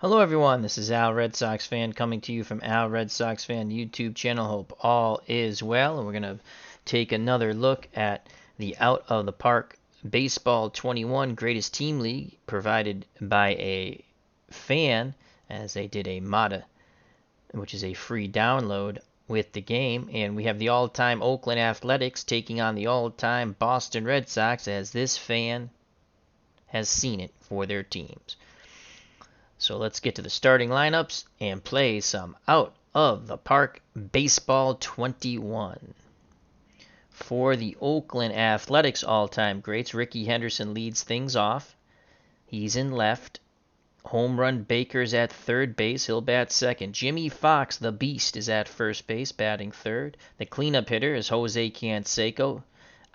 Hello everyone, this is Al Red Sox Fan coming to you from Al Red Sox Fan YouTube channel. Hope all is well, and we're going to take another look at the Out of the Park Baseball 21 Greatest Team League provided by a fan, as they did a MODA, which is a free download with the game. And we have the all-time Oakland Athletics taking on the all-time Boston Red Sox, as this fan has seen it for their teams. So let's get to the starting lineups and play some Out of the Park Baseball 21. For the Oakland Athletics all-time greats, Rickey Henderson leads things off. He's in left. Home Run Baker's at third base. He'll bat second. Jimmy Fox, the Beast, is at first base, batting third. The cleanup hitter is Jose Canseco,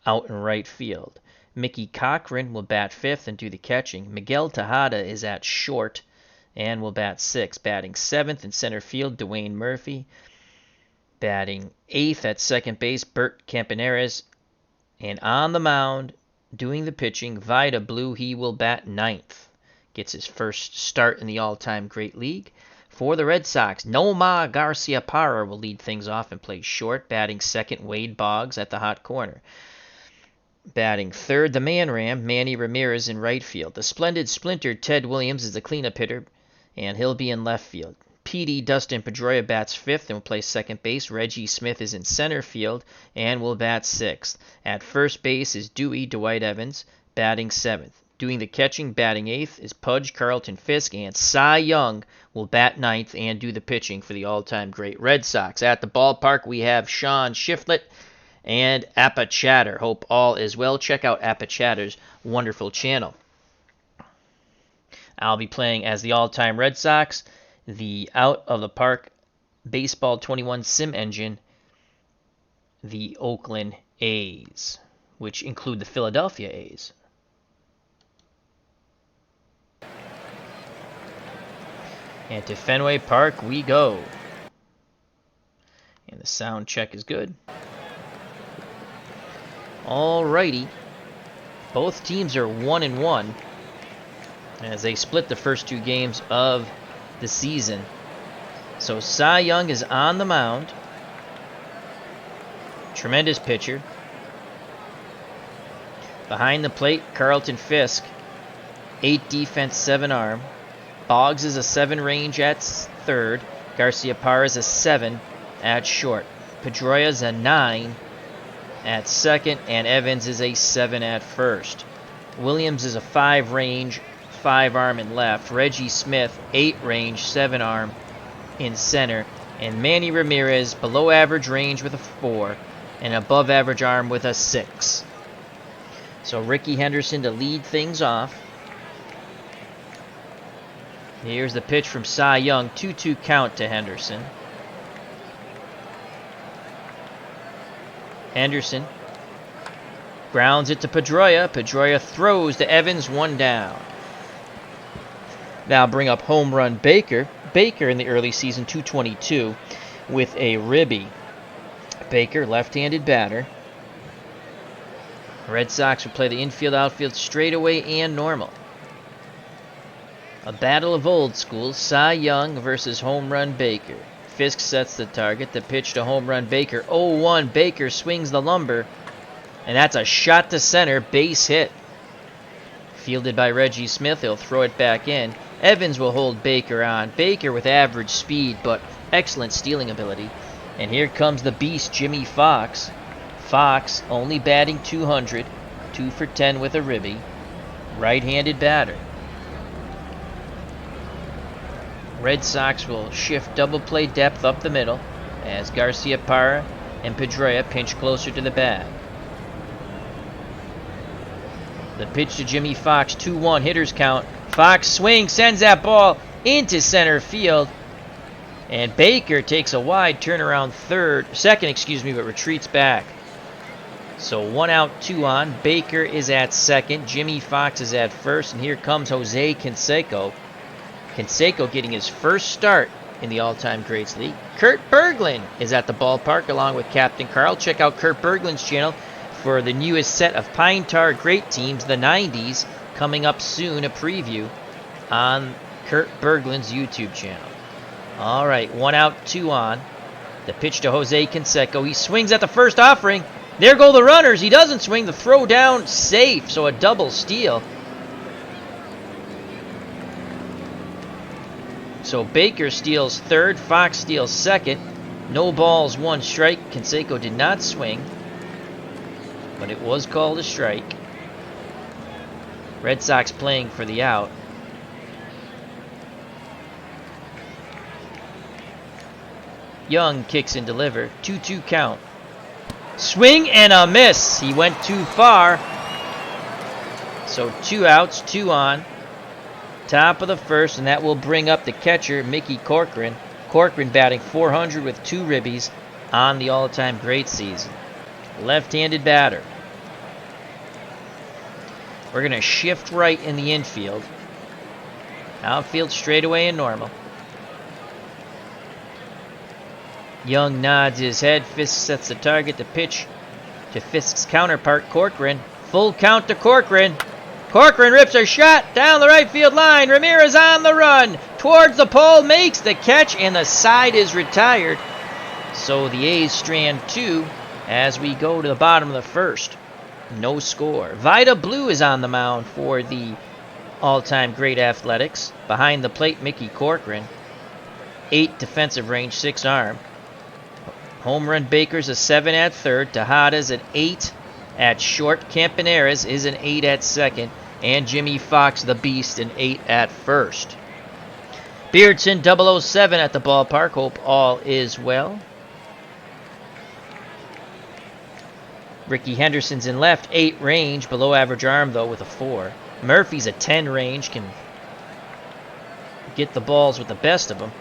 out in right field. Mickey Cochran will bat fifth and do the catching. Miguel Tejada is at short and will bat sixth. Batting seventh in center field, Dwayne Murphy. Batting eighth at second base, Bert Campaneris. And on the mound, doing the pitching, Vida Blue, he will bat ninth. Gets his first start in the all-time great league. For the Red Sox, Nomar Garciaparra will lead things off and play short. Batting second, Wade Boggs at the hot corner. Batting third, the Man Ram, Manny Ramirez in right field. The splendid splinter, Ted Williams, is the cleanup hitter, and he'll be in left field. PD Dustin Pedroia bats fifth and will play second base. Reggie Smith is in center field and will bat sixth. At first base is Dwight Evans, batting seventh. Doing the catching, batting eighth, is Pudge Carlton Fisk, and Cy Young will bat ninth and do the pitching for the all-time great Red Sox. At the ballpark, we have Sean Shiflett and Appa Chatter. Hope all is well. Check out Appa Chatter's wonderful channel. I'll be playing as the all-time Red Sox, the Out of the Park Baseball 21 sim engine, the Oakland A's, which include the Philadelphia A's. And to Fenway Park we go. And the sound check is good. Alrighty. Both teams are 1-1 as they split the first two games of the season. So Cy Young is on the mound. Tremendous pitcher. Behind the plate, Carlton Fisk, 8 defense, 7 arm. Boggs is a 7 range at third. Garciaparra is a 7 at short. Pedroia is a 9 at second, and Evans is a 7 at first. Williams is a 5 range, 5 arm in left. Reggie Smith, 8 range, 7 arm in center. And Manny Ramirez, below average range with a 4 and above average arm with a 6. So Rickey Henderson to lead things off. Here's the pitch from Cy Young, 2-2 count to Henderson. Henderson grounds it to Pedroia. Pedroia throws to Evans, 1 down. Now bring up Home Run Baker. Baker in the early season, 222 with a ribby. Baker, left-handed batter. Red Sox will play the infield, outfield, straightaway, and normal. A battle of old school, Cy Young versus Home Run Baker. Fisk sets the target. The pitch to Home Run Baker. 0-1. Baker swings the lumber. And that's a shot to center. Base hit. Fielded by Reggie Smith. He'll throw it back in. Evans will hold Baker on. Baker with average speed, but excellent stealing ability. And here comes the beast, Jimmy Fox. Fox only batting 200. 2 for 10 with a ribby. Right-handed batter. Red Sox will shift double play depth up the middle as Garciaparra and Pedroia pinch closer to the bag. The pitch to Jimmy Fox, 2-1, hitters count. Fox swings, sends that ball into center field. And Baker takes a wide turnaround second, but retreats back. So 1 out, 2 on. Baker is at second. Jimmy Fox is at first. And here comes Jose Canseco. Canseco getting his first start in the all-time greats league. Kurt Berglund is at the ballpark along with Captain Carl. Check out Kurt Berglund's channel for the newest set of Pine Tar great teams, the 90s, coming up soon, a preview on Kurt Berglund's YouTube channel. All right, 1 out, 2 on. The pitch to Jose Canseco. He swings at the first offering. There go the runners. He doesn't swing. The throw down safe, so a double steal. So Baker steals third, Fox steals second. No balls, 1 strike. Canseco did not swing, but it was called a strike. Red Sox playing for the out. Young kicks and deliver. 2-2 count. Swing and a miss. He went too far. So 2 outs, 2 on. Top of the first, and that will bring up the catcher, Mickey Corcoran. Corcoran batting .400 with 2 ribbies on the all-time great season. Left-handed batter. We're going to shift right in the infield. Outfield straightaway and normal. Young nods his head. Fisk sets the target. The pitch to Fisk's counterpart, Corcoran. Full count to Corcoran. Corcoran rips a shot down the right field line. Ramirez on the run. Towards the pole. Makes the catch, and the side is retired. So the A's strand 2 as we go to the bottom of the first. No score. Vida Blue is on the mound for the all-time great Athletics. Behind the plate, Mickey Corcoran. 8 defensive range, 6 arm. Home run Baker's a 7 at third. Tejada's an 8 at short. Campaneris is an 8 at second. And Jimmy Fox, the Beast, an 8 at first. Beardson 007 at the ballpark. Hope all is well. Ricky Henderson's in left. 8 range. Below average arm, though, with a 4. Murphy's a 10 range. Can get the balls with the best of them.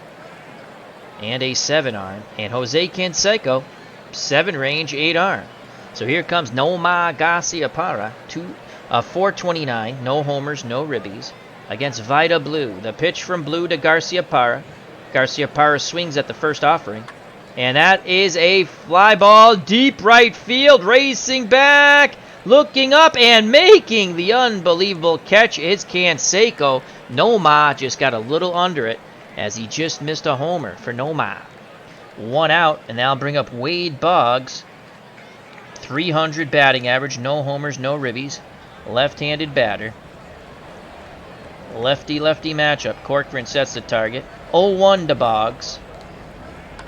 And a 7 arm. And Jose Canseco, 7 range, 8 arm. So here comes Nomar Garciaparra, 429, no homers, no ribbies, against Vida Blue. The pitch from Blue to Garciaparra. Garciaparra swings at the first offering. And that is a fly ball, deep right field, racing back, looking up and making the unbelievable catch. It's Canseco. Nomar just got a little under it, as he just missed a homer for Nomar. 1 out, and that'll bring up Wade Boggs. 300 batting average, no homers, no ribbies. Left-handed batter. Lefty-lefty matchup. Corcoran sets the target. 0-1 to Boggs.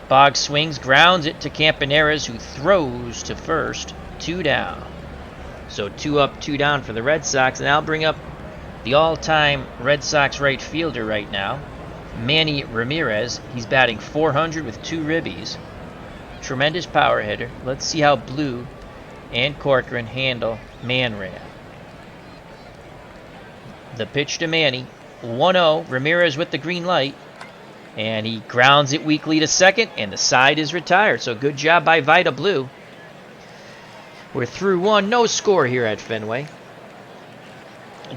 Boggs swings, grounds it to Campaneris, who throws to first. 2 down. So 2 up, 2 down for the Red Sox, and that'll bring up the all-time Red Sox right fielder right now, Manny Ramirez. He's batting .400 with 2 ribbies. Tremendous power hitter. Let's see how Blue and Corcoran handle Manran. The pitch to Manny. 1-0. Ramirez with the green light. And he grounds it weakly to second, and the side is retired. So good job by Vida Blue. We're through 1. No score here at Fenway.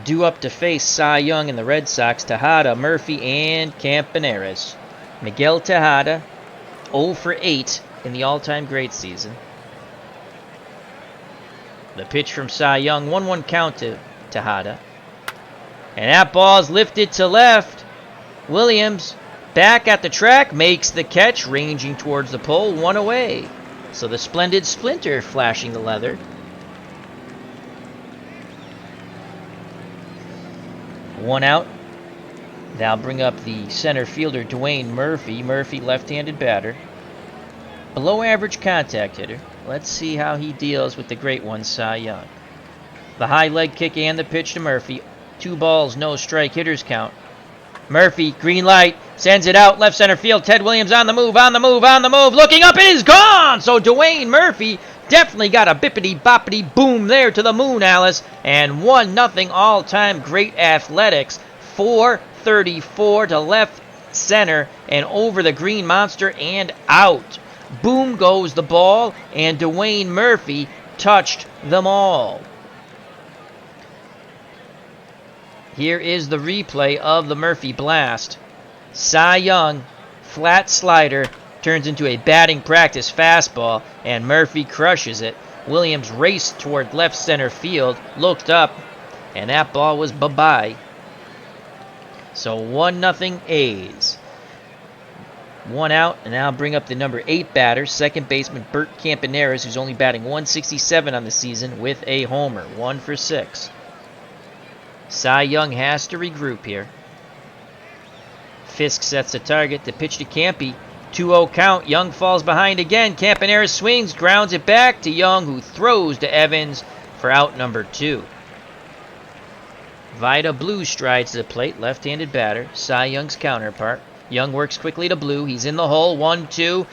Due up to face Cy Young and the Red Sox, Tejada, Murphy, and Campaneris. Miguel Tejada, 0 for 8 in the all-time great season. The pitch from Cy Young, 1-1 count to Tejada. And that ball's lifted to left. Williams, back at the track, makes the catch, ranging towards the pole, 1 away. So the splendid Splinter flashing the leather. 1 out. That'll bring up the center fielder, Dwayne Murphy. Murphy, left-handed batter. Below average contact hitter. Let's see how he deals with the great one, Cy Young. The high leg kick and the pitch to Murphy. 2 balls, no strike, hitters count. Murphy, green light, sends it out, left center field. Ted Williams on the move, looking up, it is gone! So Dwayne Murphy definitely got a bippity-boppity boom there to the moon, Alice. And 1-0 all-time great Athletics. 434 to left center and over the green monster and out. Boom goes the ball, and Dwayne Murphy touched them all. Here is the replay of the Murphy blast. Cy Young, flat slider, turns into a batting practice fastball, and Murphy crushes it. Williams raced toward left center field, looked up, and that ball was bye-bye. So 1-0 A's. 1 out, and now bring up the number 8 batter, second baseman Bert Campaneris, who's only batting 167 on the season with a homer, 1 for 6. Cy Young has to regroup here. Fisk sets a target. The pitch to Campy. 2-0 count. Young falls behind again. Campaneris swings, grounds it back to Young, who throws to Evans for out number 2. Vida Blue strides to the plate, left-handed batter, Cy Young's counterpart. Young works quickly to Blue. He's in the hole. 1-2.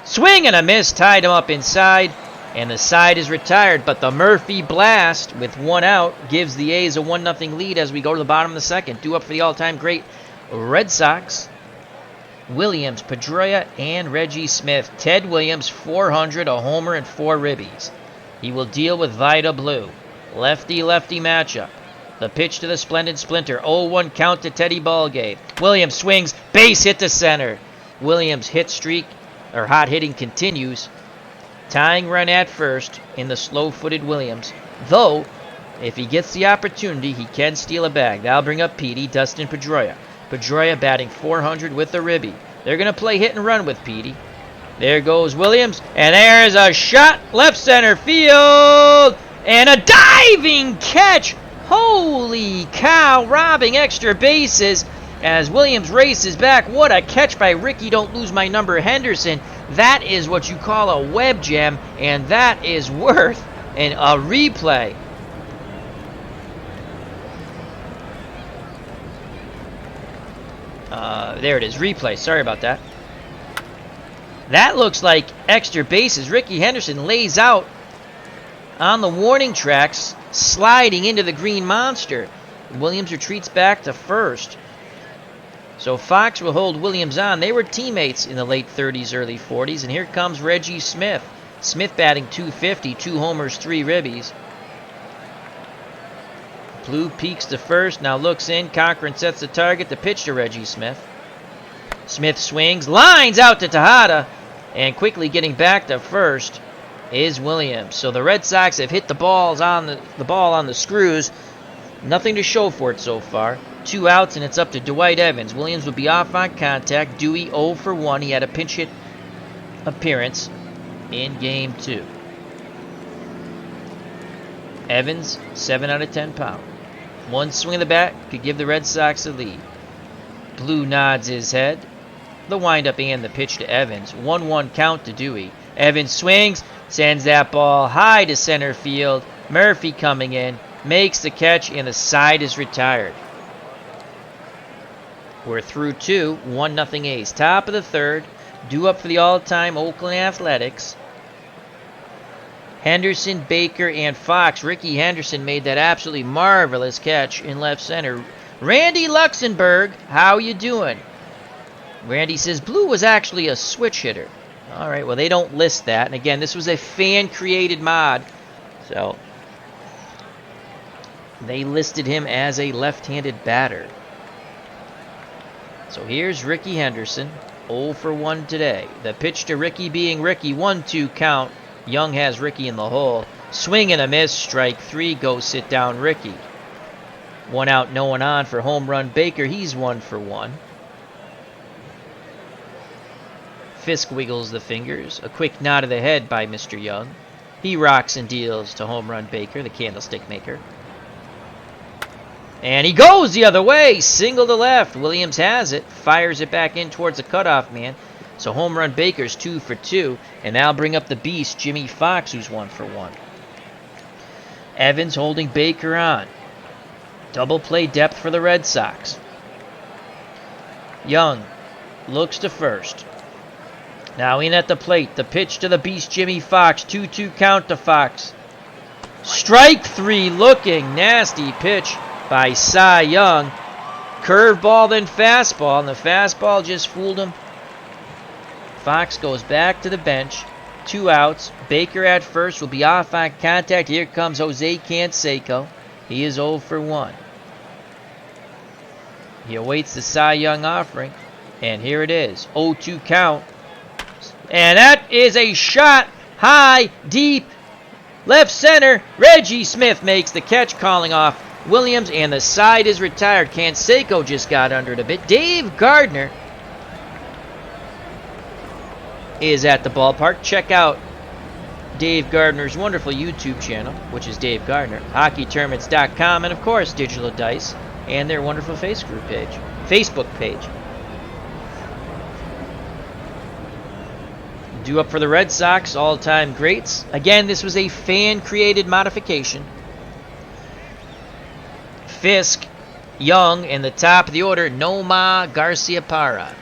Swing and a miss. Tied him up inside. And the side is retired. But the Murphy blast with 1 out gives the A's a 1-0 lead as we go to the bottom of the second. Due up for the all-time great Red Sox. Williams, Pedroia, and Reggie Smith. Ted Williams, 400, a homer, and 4 ribbies. He will deal with Vida Blue. Lefty-lefty matchup. The pitch to the Splendid Splinter. 0-1 count to Teddy Ballgame. Williams swings. Base hit to center. Williams' hit streak, or hot hitting, continues. Tying run at first in the slow-footed Williams. Though, if he gets the opportunity, he can steal a bag. That'll bring up Petey, Dustin Pedroia. Pedroia batting 400 with the ribby. They're going to play hit and run with Petey. There goes Williams, and there's a shot. Left center field. And a diving catch. Holy cow, robbing extra bases as Williams races back. What a catch by Ricky Don't Lose My Number Henderson. That is what you call a web gem, and that is worth a replay. There it is, replay. Sorry about that. That looks like extra bases. Ricky Henderson lays out on the warning tracks, sliding into the green monster. Williams retreats back to first. So Fox will hold Williams on. They were teammates in the late 30s, early 40s. And here comes Reggie Smith. Smith batting 250, 2 homers, 3 ribbies. Blue peeks to first, now looks in. Cochran sets the target. The pitch to Reggie Smith. Smith swings, lines out to Tejada. And quickly getting back to first is Williams. So the Red Sox have hit the ball on the screws. Nothing to show for it so far. 2 outs, and it's up to Dwight Evans. Williams will be off on contact. Dewey 0 for 1. He had a pinch hit appearance in Game 2. Evans, 7 out of 10 power. 1 swing of the bat could give the Red Sox a lead. Blue nods his head. The windup and the pitch to Evans. 1-1 count to Dewey. Evans swings, sends that ball high to center field. Murphy coming in, makes the catch, and the side is retired. We're through 2, 1-0 A's. Top of the third, due up for the all-time Oakland Athletics. Henderson, Baker, and Fox. Ricky Henderson made that absolutely marvelous catch in left center. Randy Luxembourg, how you doing? Randy says Blue was actually a switch hitter. All right, well, they don't list that. And again, this was a fan-created mod. So they listed him as a left-handed batter. So here's Ricky Henderson, 0 for 1 today. The pitch to Ricky being Ricky, 1-2 count. Young has Ricky in the hole. Swing and a miss, strike 3, go sit down Ricky. 1 out, no one on for home run Baker. He's 1 for 1. Fisk wiggles the fingers. A quick nod of the head by Mr. Young. He rocks and deals to home run Baker, the candlestick maker. And he goes the other way. Single to left. Williams has it. Fires it back in towards the cutoff man. So home run Baker's 2 for 2. And now bring up the beast, Jimmy Fox, who's 1 for 1. Evans holding Baker on. Double play depth for the Red Sox. Young looks to first. Now in at the plate. The pitch to the beast, Jimmy Fox. 2-2 count to Fox. Strike 3 looking. Nasty pitch by Cy Young. Curveball, then fastball. And the fastball just fooled him. Fox goes back to the bench. 2 outs. Baker at first will be off on contact. Here comes Jose Canseco. He is 0 for 1. He awaits the Cy Young offering. And here it is. 0-2 count. And that is a shot high, deep, left center. Reggie Smith makes the catch, calling off Williams, and the side is retired. Canseco just got under it a bit. Dave Gardner is at the ballpark. Check out Dave Gardner's wonderful YouTube channel, which is Dave Gardner, hockeytournaments.com, and of course Digital Dice and their wonderful Facebook page. Due up for the Red Sox, all-time greats. Again, this was a fan-created modification. Fisk, Young, in the top of the order, Nomar Garciaparra.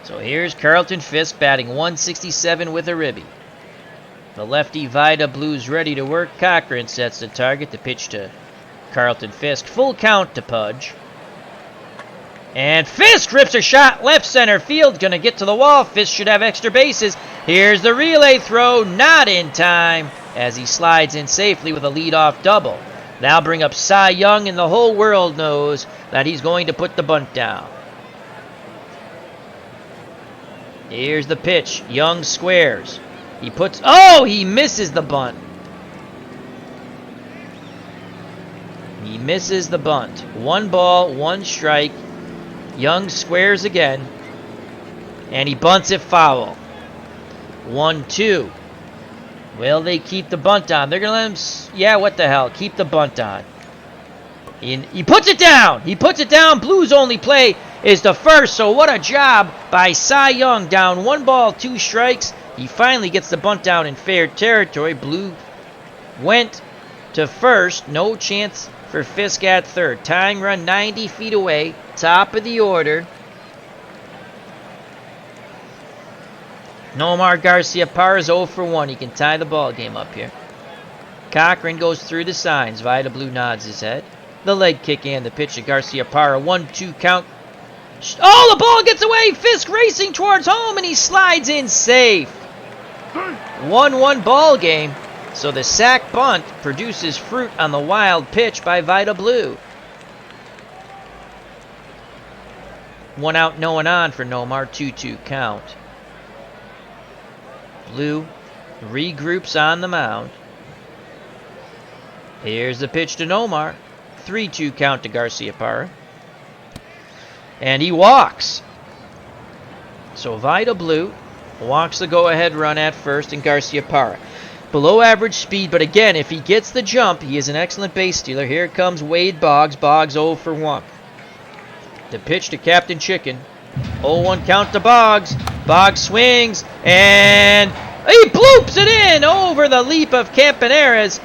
So here's Carlton Fisk batting 167 with a ribby. The lefty Vida Blue's ready to work. Cochran sets the target. The pitch to Carlton Fisk. Full count to Pudge. And Fisk rips a shot left center field. Gonna get to the wall. Fisk should have extra bases. Here's the relay throw. Not in time as he slides in safely with a leadoff double. Now bring up Cy Young, and the whole world knows that he's going to put the bunt down. Here's the pitch. Young squares. He misses the bunt. He misses the bunt. 1 ball, 1 strike. Young squares again. And he bunts it foul. 1-2. Will they keep the bunt on? They're going to let him... Yeah, what the hell. Keep the bunt on. He puts it down. He puts it down. Blues only play is the first. So what a job by Cy Young. Down 1 ball, 2 strikes. He finally gets the bunt down in fair territory. Blue went to first. No chance for Fisk at third. Tying run 90 feet away. Top of the order. Nomar Garciaparra is 0 for 1. He can tie the ball game up here. Cochran goes through the signs. Vida Blue nods his head. The leg kick and the pitch to Garciaparra. 1-2 count. Oh, the ball gets away. Fisk racing towards home, and he slides in safe. 1-1 ball game. So the sack bunt produces fruit on the wild pitch by Vida Blue. 1 out, no one on for Nomar. 2-2 count. Blue regroups on the mound. Here's the pitch to Nomar. 3-2 count to Garciaparra. And he walks. So Vida Blue walks the go-ahead run at first, and Garciaparra. Below average speed, but again, if he gets the jump, he is an excellent base stealer. Here comes Wade Boggs. Boggs 0 for 1. The pitch to Captain Chicken. 0-1 count to Boggs. Boggs swings, and he bloops it in over the leap of Campaneris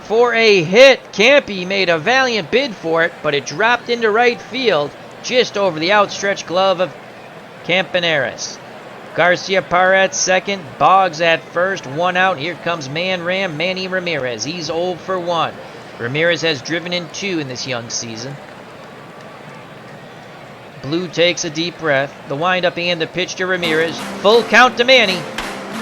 for a hit. Campy made a valiant bid for it, but it dropped into right field just over the outstretched glove of Campaneris. Garciaparra at second, Boggs at first, 1 out. Here comes Manny Ramirez. He's 0 for 1. Ramirez has driven in 2 in this young season. Blue takes a deep breath. The windup and the pitch to Ramirez. Full count to Manny.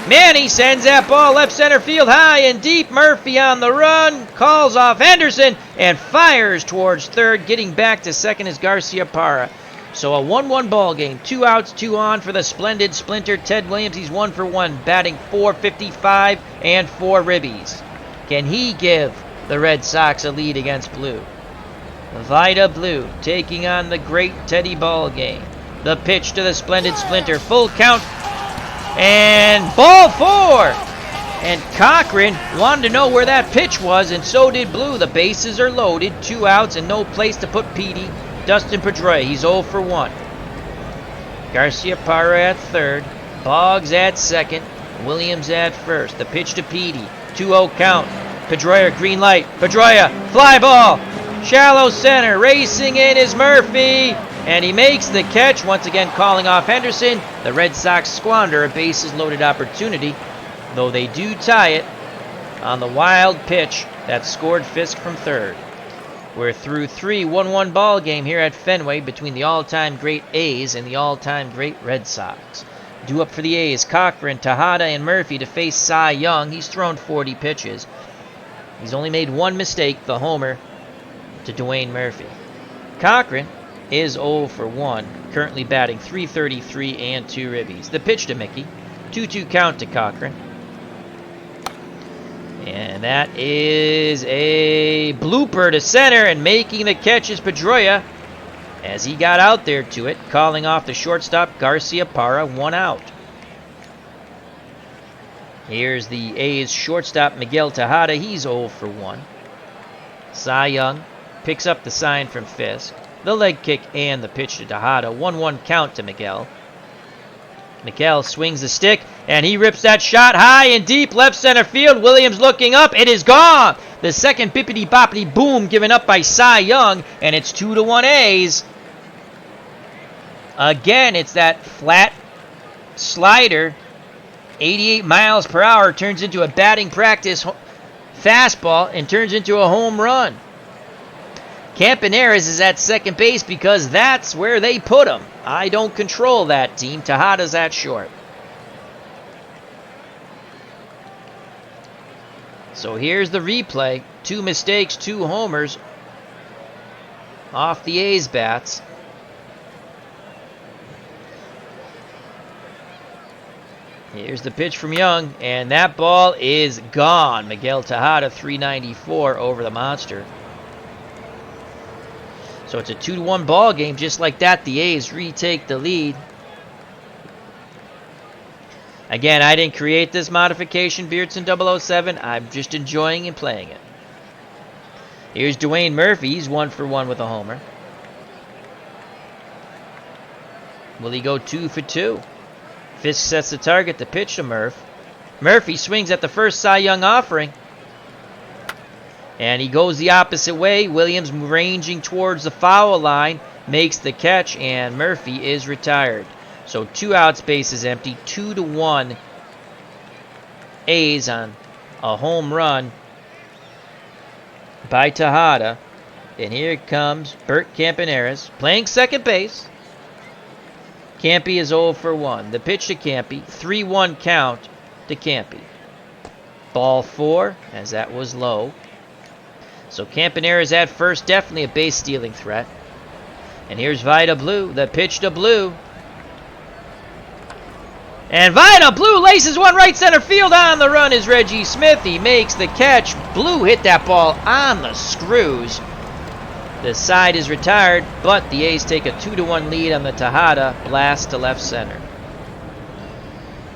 Manny sends that ball left center field high and deep. Murphy on the run. Calls off Henderson and fires towards third. Getting back to second is Garciaparra. So a 1-1 ball game. 2 outs, 2 on for the splendid splinter Ted Williams. He's 1 for 1, batting .455 and 4 ribbies. Can he give the Red Sox a lead against Blue? Vida Blue taking on the great Teddy Ball game. The pitch to the splendid splinter. Full count. And ball 4. And Cochran wanted to know where that pitch was, and so did Blue. The bases are loaded. 2 outs and no place to put Petey. Dustin Pedroia, he's 0 for 1. Garciaparra at third. Boggs at second. Williams at first. The pitch to Petey. 2-0 count. Pedroia, green light. Pedroia, fly ball. Shallow center, racing in is Murphy, and he makes the catch, once again calling off Henderson. The Red Sox squander a bases-loaded opportunity, though they do tie it on the wild pitch that scored Fisk from third. We're through 3 1-1 ball game here at Fenway between the all-time great A's and the all-time great Red Sox. Due up for the A's, Cochran, Tejada, and Murphy to face Cy Young. He's thrown 40 pitches. He's only made 1 mistake, the homer to Dwayne Murphy. Cochran is 0 for 1, currently batting .333 and 2 ribbies. The pitch to Mickey, 2-2 count to Cochran. And that is a blooper to center, and making the catch is Pedroia as he got out there to it, calling off the shortstop Garcia Parra, 1 out. Here's the A's shortstop Miguel Tejada. He's 0 for 1. Cy Young picks up the sign from Fisk. The leg kick and the pitch to Tejada. 1-1 count to Miguel. Miguel swings the stick, and he rips that shot high and deep left center field. Williams looking up. It is gone. The second bippity-boppity boom given up by Cy Young, and it's 2-1 A's. Again, it's that flat slider. 88 miles per hour turns into a batting practice fastball and turns into a home run. Campaneris is at second base because that's where they put him. I don't control that team. Tejada's at short. So here's the replay. 2 mistakes, 2 homers off the A's bats. Here's the pitch from Young, and that ball is gone. Miguel Tejada, 394 over the monster. So it's a 2-1 ball game. Just like that, the A's retake the lead. Again, I didn't create this modification, Beardson 007. I'm just enjoying and playing it. Here's Dwayne Murphy. He's 1 for 1 with a homer. Will he go 2 for 2? Fisk sets the target to pitch to Murph. Murphy swings at the first Cy Young offering. And he goes the opposite way. Williams ranging towards the foul line. Makes the catch, and Murphy is retired. So 2 outs, bases empty. 2-1 A's on a home run by Tejada. And here comes Bert Campaneris playing second base. Campy is 0 for 1. The pitch to Campy. 3-1 count to Campy. Ball 4, as that was low. So Campaneris at first, definitely a base-stealing threat. And here's Vida Blue, the pitch to Blue. And Vida Blue laces one right center field. On the run is Reggie Smith. He makes the catch. Blue hit that ball on the screws. The side is retired, but the A's take a 2-1 lead on the Tejada blast to left center.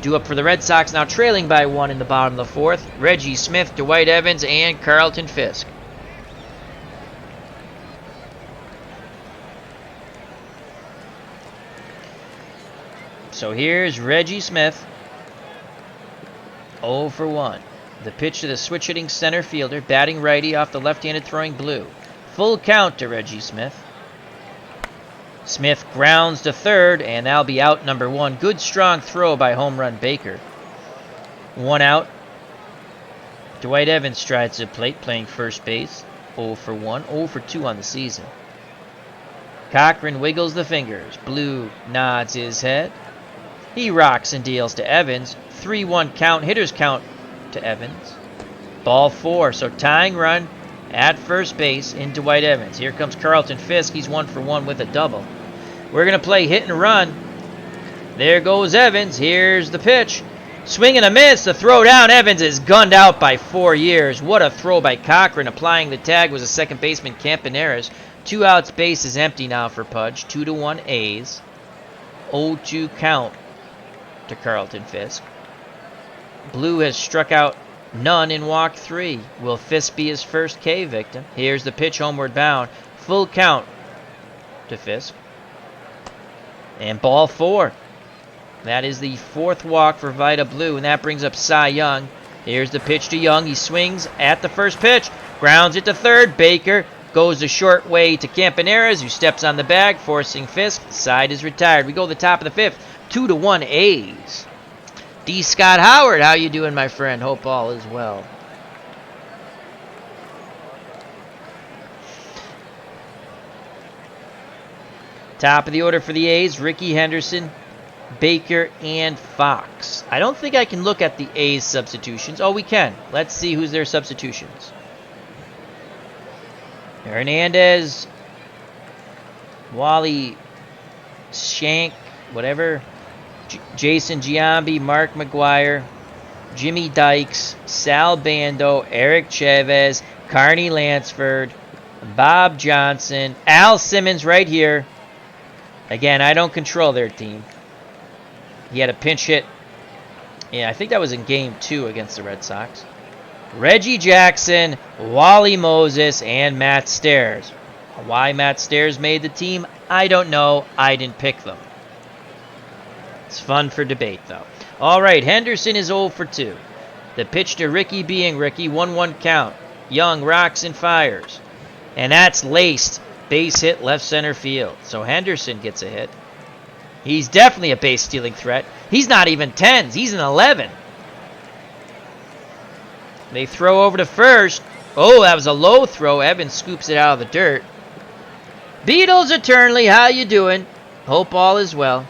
Due up for the Red Sox, now trailing by 1 in the bottom of the 4th. Reggie Smith, Dwight Evans, and Carlton Fisk. So here's Reggie Smith, 0 for 1. The pitch to the switch-hitting center fielder, batting righty off the left-handed throwing Blue. Full count to Reggie Smith. Smith grounds to third, and that'll be out number 1. Good strong throw by home run Baker. 1 out. Dwight Evans strides to the plate, playing first base. 0 for 1, 0 for 2 on the season. Cochran wiggles the fingers. Blue nods his head. He rocks and deals to Evans. 3-1 count, hitters count to Evans. Ball 4, so tying run at first base in Dwight Evans. Here comes Carlton Fisk. He's 1 for 1 with a double. We're going to play hit and run. There goes Evans. Here's the pitch. Swing and a miss. The throw down. Evans is gunned out by 4 years. What a throw by Cochran. Applying the tag was a second baseman, Campaneris. 2 outs, base is empty now for Pudge. 2-1 A's. 0-2 count to Carlton Fisk. Blue has struck out none in walk 3. Will Fisk be his first K victim? Here's the pitch, homeward bound. Full count to Fisk. And ball 4. That is the 4th walk for Vida Blue, and that brings up Cy Young. Here's the pitch to Young. He swings at the first pitch. Grounds it to third. Baker goes the short way to Campaneris, who steps on the bag, forcing Fisk. The side is retired. We go to the top of the 5th. 2-1 A's. D. Scott Howard, how you doing, my friend? Hope all is well. Top of the order for the A's, Ricky Henderson, Baker, and Fox. I don't think I can look at the A's substitutions. Oh, we can. Let's see who's their substitutions. Hernandez, Wally Shank, whatever, Jason Giambi, Mark McGuire, Jimmy Dykes, Sal Bando, Eric Chavez, Carney Lansford, Bob Johnson, Al Simmons right here. Again, I don't control their team. He had a pinch hit. Yeah, I think that was in game 2 against the Red Sox. Reggie Jackson, Wally Moses, and Matt Stairs. Why Matt Stairs made the team, I don't know. I didn't pick them. It's fun for debate, though. All right, Henderson is 0 for 2. The pitch to Ricky being Ricky, 1-1 count. Young rocks and fires. And that's laced. Base hit left center field. So Henderson gets a hit. He's definitely a base stealing threat. He's not even 10s. He's an 11. They throw over to first. Oh, that was a low throw. Evans scoops it out of the dirt. Beatles eternally, how you doing? Hope all is well.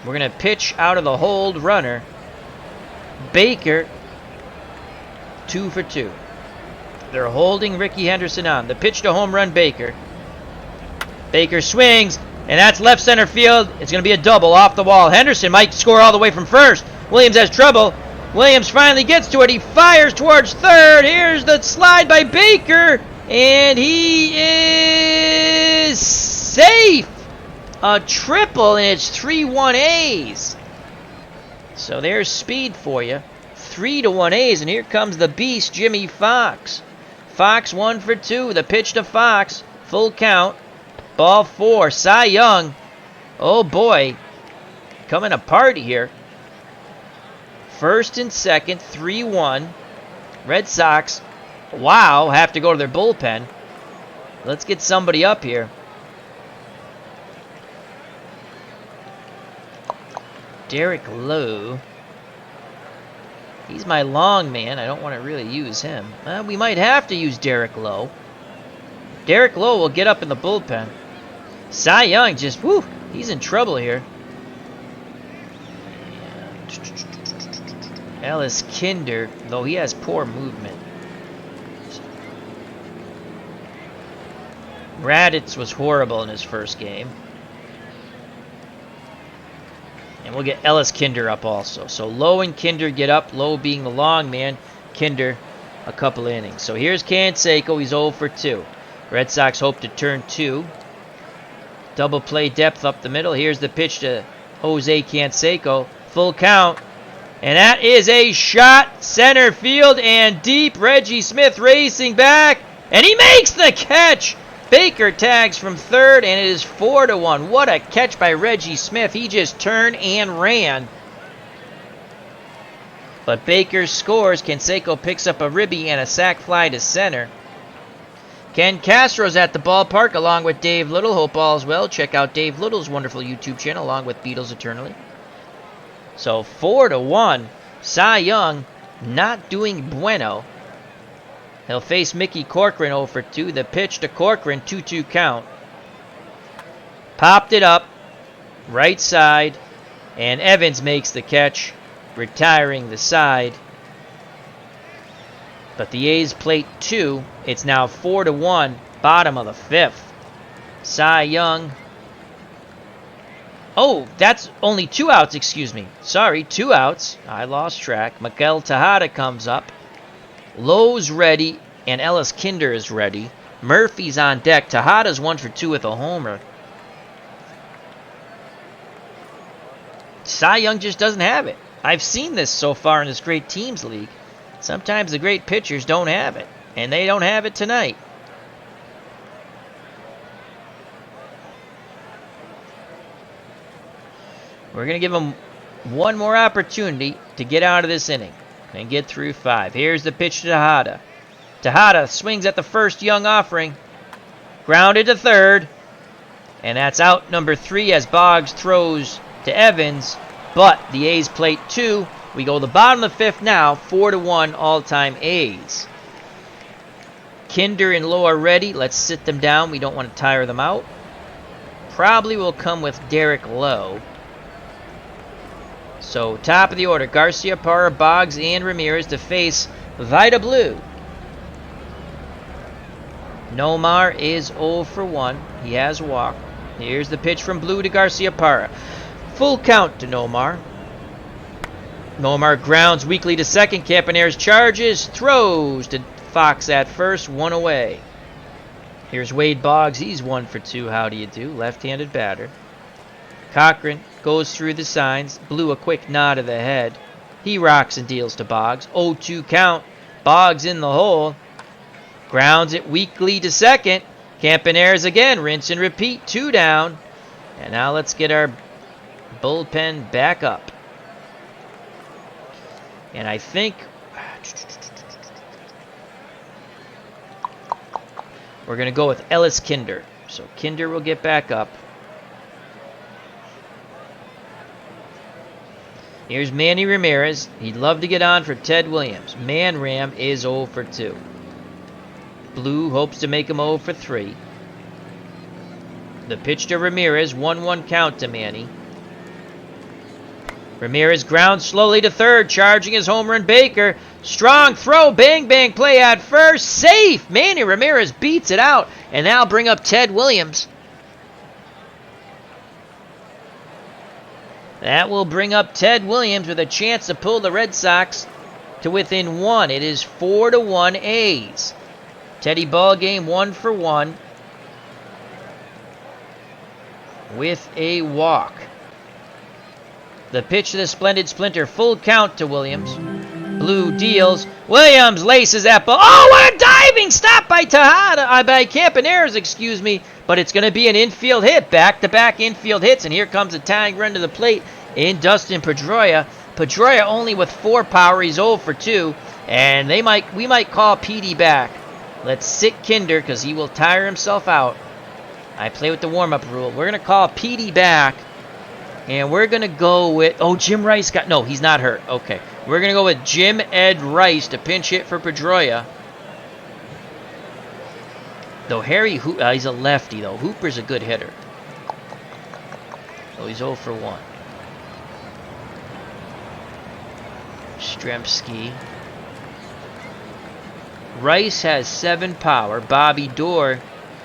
We're going to pitch out of the hold runner. Baker, 2 for 2. They're holding Ricky Henderson on. The pitch to home run Baker. Baker swings, and that's left center field. It's going to be a double off the wall. Henderson might score all the way from first. Williams has trouble. Williams finally gets to it. He fires towards third. Here's the slide by Baker, and he is safe. A triple, and it's 3-1 A's. So there's speed for you. 3-1 A's, and here comes the beast, Jimmy Fox. Fox 1 for 2. The pitch to Fox. Full count. Ball 4. Cy Young. Oh boy. Coming apart here. First and second. 3-1. Red Sox. Wow. Have to go to their bullpen. Let's get somebody up here. Derek Lowe. He's my long man. I don't want to really use him. We might have to use Derek Lowe. Derek Lowe will get up in the bullpen. Cy Young just, whew, he's in trouble here. Ellis Kinder, though he has poor movement. Raditz was horrible in his first game. And we'll get Ellis Kinder up also. So Lowe and Kinder get up. Lowe being the long man. Kinder a couple innings. So here's Canseco. He's 0 for 2. Red Sox hope to turn 2. Double play depth up the middle. Here's the pitch to Jose Canseco. Full count. And that is a shot. Center field and deep. Reggie Smith racing back. And he makes the catch. Baker tags from third, and it is 4-1. What a catch by Reggie Smith. He just turned and ran. But Baker scores. Canseco picks up a ribby and a sac fly to center. Ken Castro's at the ballpark along with Dave Little. Hope all is well. Check out Dave Little's wonderful YouTube channel along with Beatles Eternally. So 4-1. Cy Young not doing bueno. He'll face Mickey Corcoran 0 for 2. The pitch to Corcoran, 2-2 count. Popped it up, right side, and Evans makes the catch, retiring the side. But the A's plate 2. It's now 4-1, bottom of the 5th. Cy Young. Oh, that's only 2 outs, excuse me. Sorry, 2 outs. I lost track. Miguel Tejada comes up. Lowe's ready, and Ellis Kinder is ready. Murphy's on deck. Tejada's 1 for 2 with a homer. Cy Young just doesn't have it. I've seen this so far in this Great Teams League. Sometimes the great pitchers don't have it, and they don't have it tonight. We're going to give him one more opportunity to get out of this inning and get through 5. Here's the pitch to Tejada. Tejada swings at the first Young offering. Grounded to third. And that's out number 3 as Boggs throws to Evans. But the A's plate 2. We go the bottom of the 5th now. 4-1 all-time A's. Kinder and Lowe are ready. Let's sit them down. We don't want to tire them out. Probably will come with Derek Lowe. So, top of the order, Garcia, Parra, Boggs, and Ramirez to face Vida Blue. Nomar is 0 for 1. He has a walk. Here's the pitch from Blue to Garcia Parra. Full count to Nomar. Nomar grounds weakly to second. Campaneris charges, throws to Fox at first, one away. Here's Wade Boggs. He's 1 for 2. How do you do? Left-handed batter. Cochran goes through the signs. Blew a quick nod of the head. He rocks and deals to Boggs. 0-2 count. Boggs in the hole. Grounds it weakly to second. Campaneris again. Rinse and repeat. 2 down. And now let's get our bullpen back up. And I think we're going to go with Ellis Kinder. So Kinder will get back up. Here's Manny Ramirez. He'd love to get on for Ted Williams. Man Ram is 0 for 2. Blue hopes to make him 0 for 3. The pitch to Ramirez. 1-1 count to Manny. Ramirez grounds slowly to third, charging his homer and Baker. Strong throw, bang, bang, play at first. Safe! Manny Ramirez beats it out, and now bring up Ted Williams. That will bring up Ted Williams with a chance to pull the Red Sox to within 1. It is 4-1 A's. Teddy ball game 1 for 1 with a walk. The pitch to the splendid Splinter, full count to Williams. Blue deals. Williams laces that ball. Oh, what a diving stop by by Campaneris, excuse me. But it's going to be an infield hit, back-to-back infield hits, and here comes a tying run to the plate in Dustin Pedroia. Pedroia only with 4 power. He's 0 for 2, and we might call Petey back. Let's sit Kinder because he will tire himself out. I play with the warm-up rule. We're going to call Petey back. And we're going to go with... Oh, Jim Rice got... No, he's not hurt. Okay. We're going to go with Jim Ed Rice to pinch hit for Pedroia. Though he's a lefty, though. Hooper's a good hitter. So he's 0 for 1. Stremski. Rice has 7 power. Bobby Doerr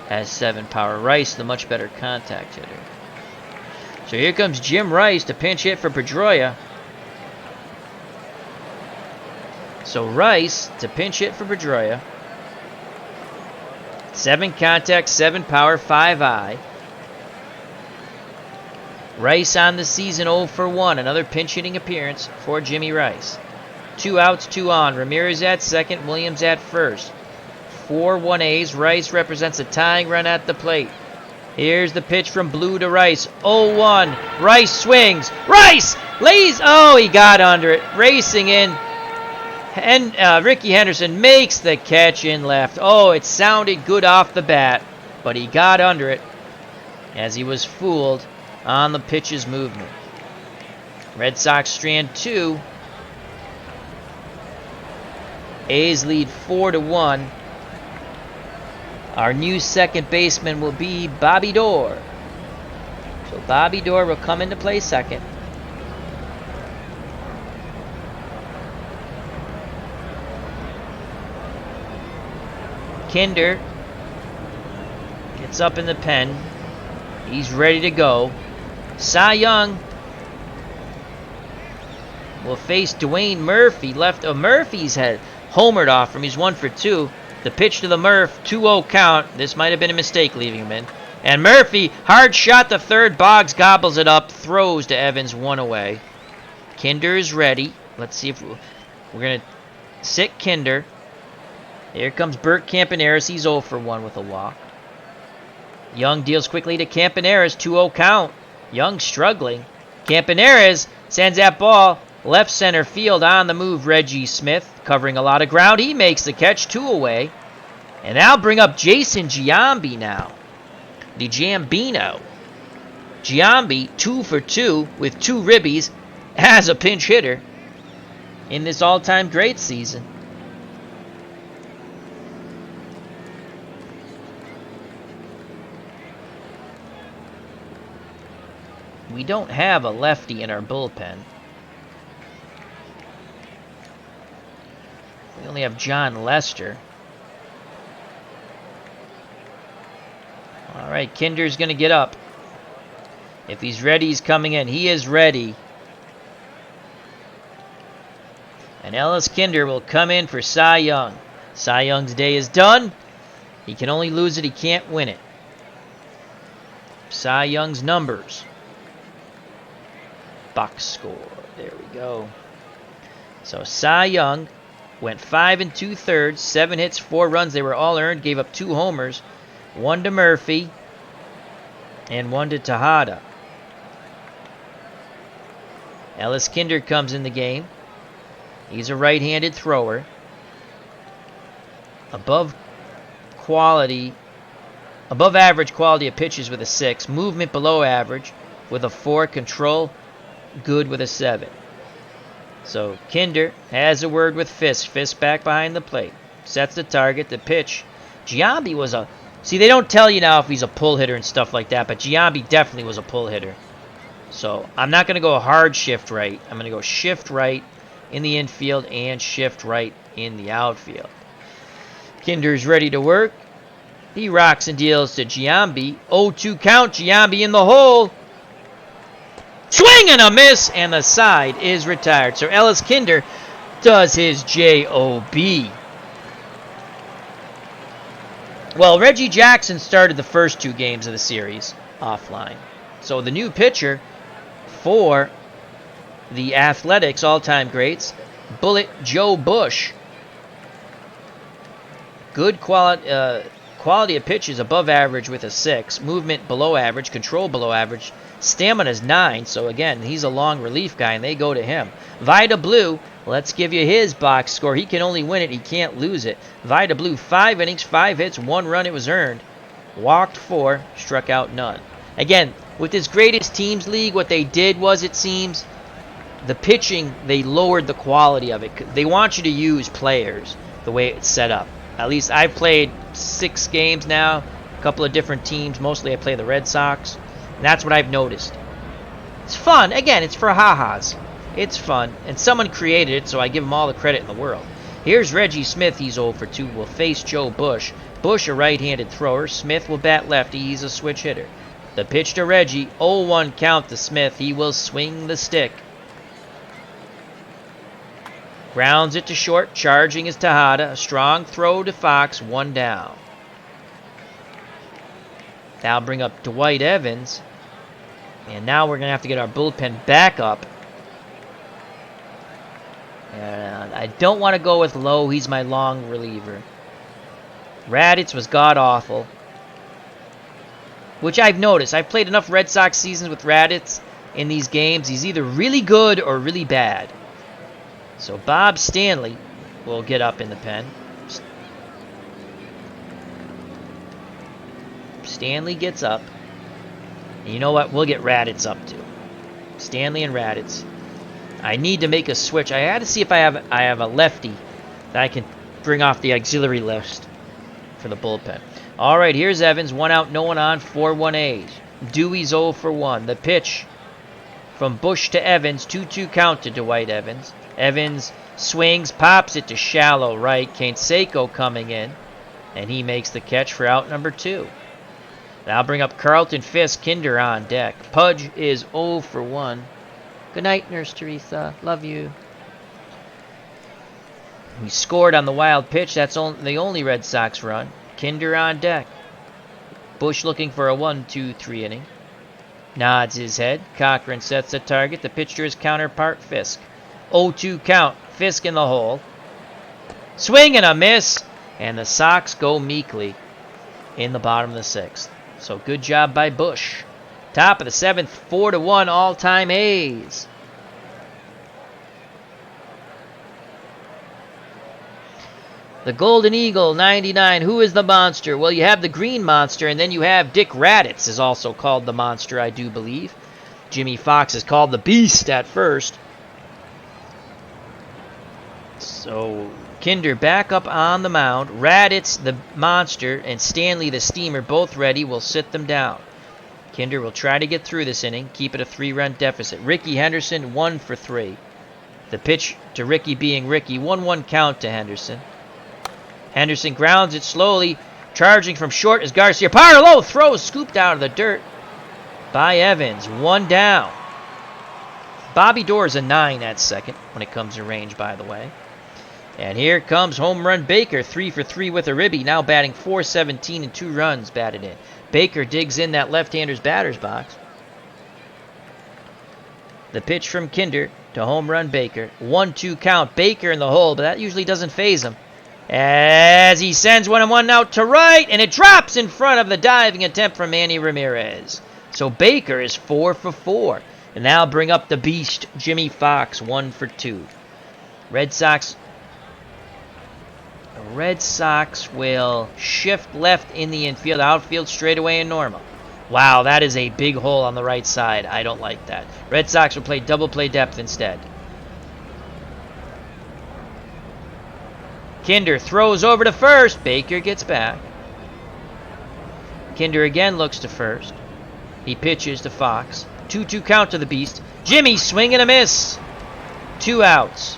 has 7 power. Rice, the much better contact hitter. So here comes Jim Rice to pinch hit for Pedroia. So Rice to pinch hit for Pedroia. 7 contact, 7 power, 5 Rice on the season 0 for 1. Another pinch hitting appearance for Jimmy Rice. 2 outs, 2 on. Ramirez at second, Williams at first. 4-1 A's. Rice represents a tying run at the plate. Here's the pitch from Blue to Rice. 0-1. Rice swings. Rice lays. Oh, he got under it. Racing in. And Ricky Henderson makes the catch in left. Oh, it sounded good off the bat, but he got under it as he was fooled on the pitch's movement. Red Sox strand 2. A's lead 4-1. Our new second baseman will be Bobby Doerr. So Bobby Doerr will come into play second. Kinder gets up in the pen. He's ready to go. Cy Young will face Dwayne Murphy. Murphy's had homered off from. He's 1 for 2. The pitch to the Murph, 2-0 count. This might have been a mistake leaving him in. And Murphy, hard shot to third. Boggs gobbles it up, throws to Evans, 1 away. Kinder is ready. Let's see if we're going to sit Kinder. Here comes Bert Campaneris. He's 0 for 1 with a walk. Young deals quickly to Campaneris, 2-0 count. Young struggling. Campaneris sends that ball left center field. On the move, Reggie Smith, covering a lot of ground. He makes the catch, 2 away. And I'll bring up Jason Giambi now. The Jambino. Giambi, 2 for 2 with 2 ribbies as a pinch hitter in this all-time great season. We don't have a lefty in our bullpen. We only have John Lester. All right, Kinder's going to get up. If he's ready, he's coming in. He is ready. And Ellis Kinder will come in for Cy Young. Cy Young's day is done. He can only lose it. He can't win it. Cy Young's numbers. Box score. There we go. So Cy Young went 5 2/3, 7 hits, 4 runs. They were all earned. Gave up 2 homers. 1 to Murphy and 1 to Tejada. Ellis Kinder comes in the game. He's a right-handed thrower. Above average quality of pitches with a 6. Movement below average with a 4. Control good with a 7. So Kinder has a word with Fisk. Fisk back behind the plate. Sets the target. The pitch. Giambi was a... See, they don't tell you now if he's a pull hitter and stuff like that, but Giambi definitely was a pull hitter. So I'm not going to go a hard shift right. I'm going to go shift right in the infield and shift right in the outfield. Kinder's ready to work. He rocks and deals to Giambi. 0-2 count. Giambi in the hole. Swing and a miss, and the side is retired. So Ellis Kinder does his JOB. Well, Reggie Jackson started the first 2 games of the series offline. So the new pitcher for the Athletics all-time greats, Bullet Joe Bush. Good quality of pitches above average with a 6. Movement below average. Control below average. Stamina's 9. So again, he's a long relief guy, and they go to him. Vida Blue, let's give you his box score. He can only win it. He can't lose it. Vida Blue, 5 innings, 5 hits, 1 run. It was earned. Walked 4, struck out none. Again, with this greatest teams league, what they did was, it seems, the pitching, they lowered the quality of it. They want you to use players the way it's set up. At least I've played 6 games now, a couple of different teams. Mostly I play the Red Sox, and that's what I've noticed. It's fun. Again, it's for ha-has. It's fun, and someone created it, so I give them all the credit in the world. Here's Reggie Smith. He's 0 for 2. Will face Joe Bush. Bush, a right-handed thrower. Smith will bat lefty. He's a switch hitter. The pitch to Reggie. 0-1 count to Smith. He will swing the stick. Grounds it to short. Charging is Tejada. A strong throw to Fox. 1 down. That'll bring up Dwight Evans. And now we're going to have to get our bullpen back up. And I don't want to go with Lowe. He's my long reliever. Raditz was god-awful. Which I've noticed. I've played enough Red Sox seasons with Raditz in these games. He's either really good or really bad. So Bob Stanley will get up in the pen. Stanley gets up. And you know what? We'll get Raditz up too. Stanley and Raditz. I need to make a switch. I had to see if I have a lefty that I can bring off the auxiliary list for the bullpen. All right, here's Evans. 1 out, no one on. 4-1 A's. Dewey's 0 for 1. The pitch from Bush to Evans. 2-2 count to Dwight Evans. Evans swings, pops it to shallow right. Canseco coming in, and he makes the catch for out number 2. Now bring up Carlton Fisk. Kinder on deck. Pudge is 0 for 1. Good night, Nurse Teresa. Love you. He scored on the wild pitch. That's the only Red Sox run. Kinder on deck. Bush looking for a 1-2-3 inning. Nods his head. Cochran sets the target. The pitch to his counterpart, Fisk. 0-2 count. Fisk in the hole. Swing and a miss. And the Sox go meekly in the bottom of the 6th. So good job by Bush. Top of the 7th, 4-1 all-time A's. The Golden Eagle, 99. Who is the monster? Well, you have the Green Monster, and then you have Dick Raditz is also called the Monster, I do believe. Jimmy Fox is called the Beast at first. So Kinder back up on the mound. Raditz, the Monster, and Stanley, the Steamer, both ready. Will sit them down. Kinder will try to get through this inning, keep it a 3-run deficit. Ricky Henderson, 1 for 3. The pitch to Ricky being Ricky. 1-1 count to Henderson. Henderson grounds it slowly. Charging from short is Garcia. Parlow throws scooped out of the dirt by Evans. 1 down. Bobby Doerr's a 9 at second when it comes to range, by the way. And here comes home run Baker, 3 for 3 with a ribby, now batting .417 and 2 runs batted in. Baker digs in that left-hander's batter's box. The pitch from Kinder to home run Baker. 1-2 count. Baker in the hole, but that usually doesn't faze him. As he sends 1-1 out to right, and it drops in front of the diving attempt from Manny Ramirez. So Baker is 4 for 4. And now bring up the beast, Jimmy Fox, 1 for 2. Red Sox will shift left in the infield, outfield straightaway and normal. Wow, that is a big hole on the right side. I don't like that. Red Sox will play double play depth instead. Kinder throws over to first. Baker gets back. Kinder again looks to first. He pitches to Fox. 2-2 count to the beast. Jimmy swing and a miss. 2 outs.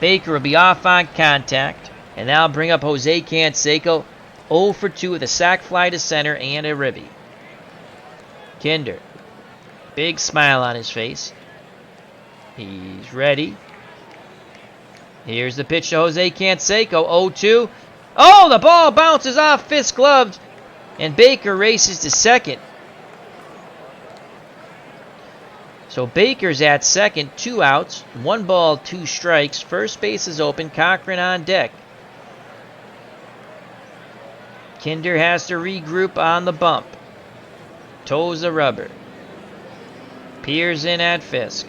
Baker will be off on contact. And now bring up Jose Canseco. 0 for 2 with a sac fly to center and a ribby. Kinder. Big smile on his face. He's ready. Here's the pitch to Jose Canseco. 0-2. Oh, the ball bounces off Fisk gloves. And Baker races to second. So Baker's at second, 2 outs, 1 ball, 2 strikes. First base is open, Cochran on deck. Kinder has to regroup on the bump. Toes the rubber. Peers in at Fisk.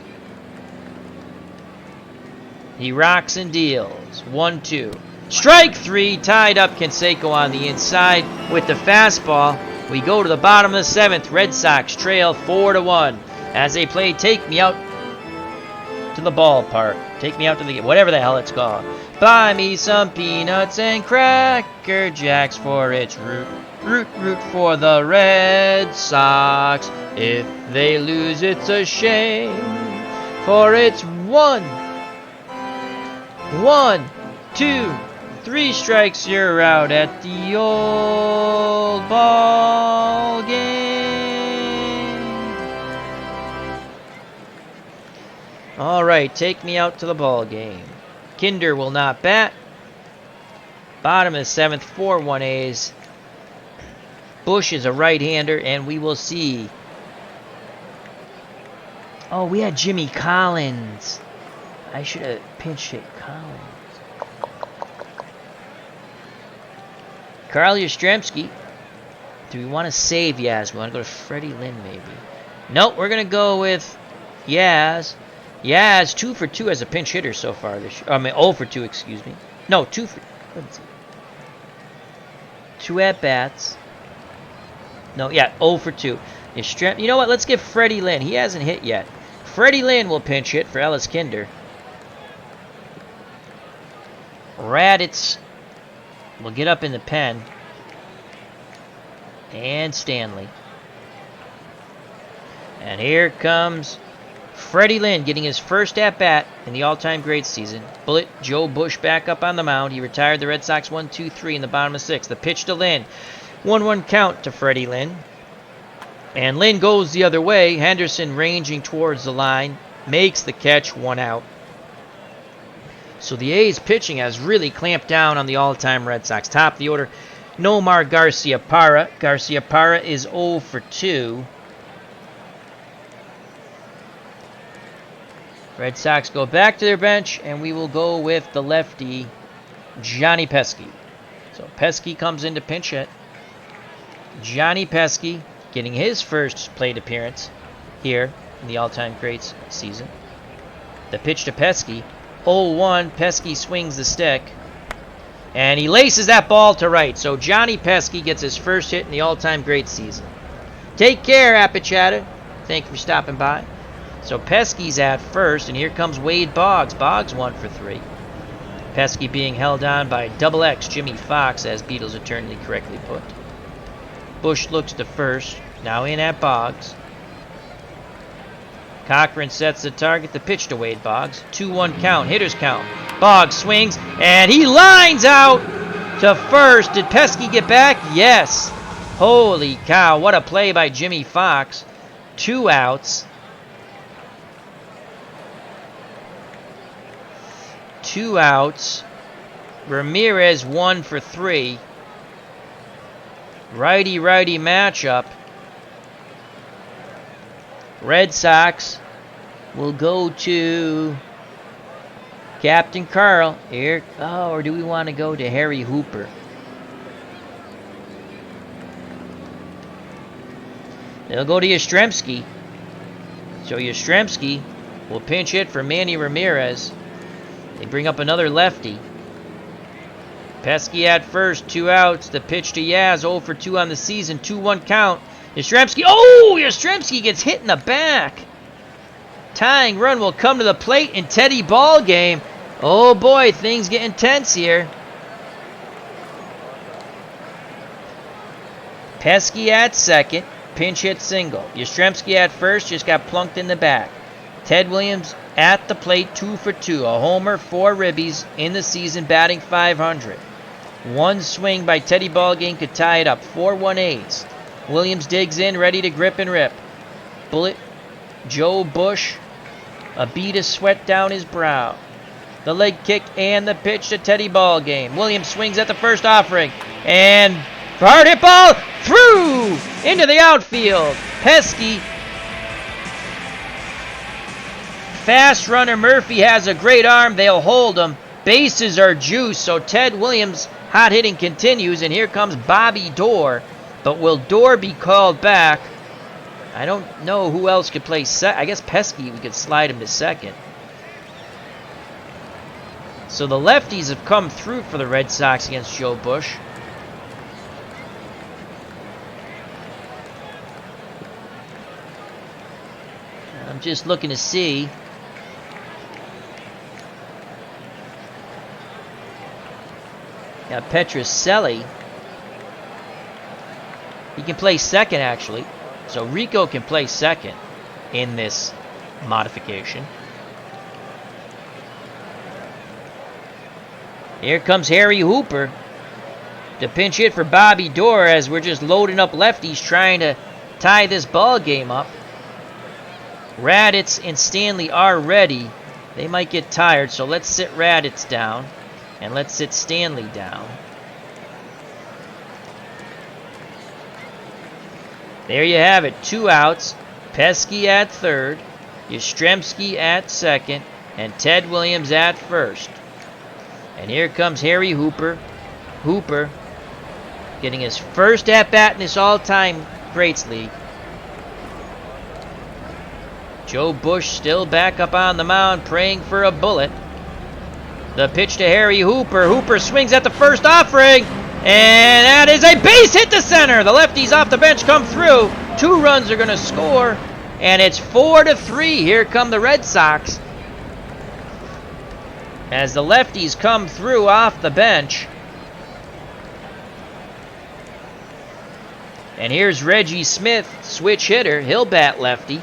He rocks and deals. 1-2. Strike 3, tied up Canseco on the inside with the fastball. We go to the bottom of the 7th. Red Sox trail 4-1. As they play Take Me Out to the Ballpark. Take Me Out to the... whatever the hell it's called. Buy me some peanuts and Cracker Jacks for its root. Root for the Red Sox. If they lose, it's a shame. For it's 1, 2, 3 strikes, you're out at the old ball game. All right, take me out to the ball game. Kinder will not bat. Bottom of the 7th, 4-1 A's. Bush is a right-hander, and we will see. Oh, we had Jimmy Collins. I should have pinch hit Collins. Carl Yastrzemski. Do we want to save Yaz? We want to go to Freddie Lynn, maybe. Nope, we're going to go with Yaz. Yaz, 2 for 2 as a pinch hitter so far this year. I mean, 0 for 2, excuse me. No, 2 for... let's see. 2 at-bats. No, yeah, 0 for 2. You know what? Let's give Freddie Lynn. He hasn't hit yet. Freddie Lynn will pinch hit for Ellis Kinder. Raditz will get up in the pen. And Stanley. And here comes Freddie Lynn getting his first at-bat in the all-time great season. Bullet Joe Bush back up on the mound. He retired the Red Sox 1-2-3 in the bottom of 6th. The pitch to Lynn. 1-1 count to Freddie Lynn. And Lynn goes the other way. Henderson ranging towards the line. Makes the catch, 1 out. So the A's pitching has really clamped down on the all-time Red Sox. Top of the order, Nomar Garciaparra. Garciaparra is 0 for 2. Red Sox go back to their bench, and we will go with the lefty, Johnny Pesky. So Pesky comes in to pinch hit. Johnny Pesky getting his first plate appearance here in the all-time greats season. The pitch to Pesky, 0-1. Pesky swings the stick, and he laces that ball to right. So Johnny Pesky gets his first hit in the all-time great season. Take care, Appichatter. Thank you for stopping by. So Pesky's at first, and here comes Wade Boggs. Boggs 1 for 3. Pesky being held on by Double X Jimmy Fox, as Beatles eternally correctly put. Bush looks to first. Now in at Boggs. Cochran sets the target. The pitch to Wade Boggs. 2-1 count. Hitters count. Boggs swings, and he lines out to first. Did Pesky get back? Yes. Holy cow. What a play by Jimmy Fox. 2 outs. 2 outs. Ramirez 1 for 3. Righty-righty matchup. Red Sox will go to Captain Carl. Here. Oh, or do we want to go to Harry Hooper? They'll go to Yastrzemski. So Yastrzemski will pinch hit for Manny Ramirez. They bring up another lefty. Pesky at first, 2 outs. The pitch to Yaz, 0 for 2 on the season, 2-1 count. Yastrzemski, oh! Yastrzemski gets hit in the back. Tying run will come to the plate in Teddy ball game. Oh boy, things get intense here. Pesky at second, pinch hit single. Yastrzemski at first, just got plunked in the back. Ted Williams at the plate, 2 for 2. A homer, 4 ribbies in the season, batting .500. One swing by Teddy Ballgame could tie it up. 4-1 A's. Williams digs in, ready to grip and rip. Bullet, Joe Bush, a bead of sweat down his brow. The leg kick and the pitch to Teddy Ballgame. Williams swings at the first offering. And hard hit ball through into the outfield. Pesky. Fast runner Murphy has a great arm. They'll hold him. Bases are juiced, so Ted Williams' hot hitting continues, and here comes Bobby Dorr. But will Dorr be called back? I don't know who else could play second. I guess Pesky, we could slide him to second. So the lefties have come through for the Red Sox against Joe Bush. I'm just looking to see. Now Petrocelli, he can play second actually. So Rico can play second in this modification. Here comes Harry Hooper to pinch hit for Bobby Dorr as we're just loading up lefties trying to tie this ball game up. Raditz and Stanley are ready. They might get tired, so let's sit Raditz down. And let's sit Stanley down. There you have it. 2 outs. Pesky at third. Yastrzemski at second. And Ted Williams at first. And here comes Harry Hooper. Hooper getting his first at-bat in this all-time Greats League. Joe Bush still back up on the mound praying for a bullet. The pitch to Harry Hooper. Hooper swings at the first offering. And that is a base hit to center. The lefties off the bench come through. 2 runs are going to score. And it's 4-3. Here come the Red Sox. As the lefties come through off the bench. And here's Reggie Smith, switch hitter. He'll bat lefty.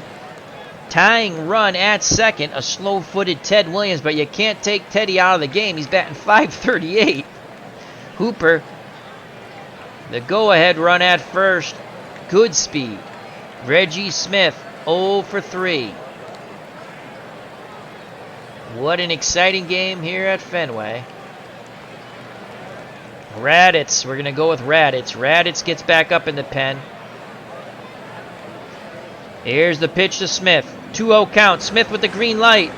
Tying run at second, a slow-footed Ted Williams, but you can't take Teddy out of the game. He's batting .538. Hooper, the go-ahead run at first, good speed. Reggie Smith, 0 for 3. What an exciting game here at Fenway. Raditz, we're going to go with Raditz. Raditz gets back up in the pen. Here's the pitch to Smith. 2-0 count. Smith with the green light.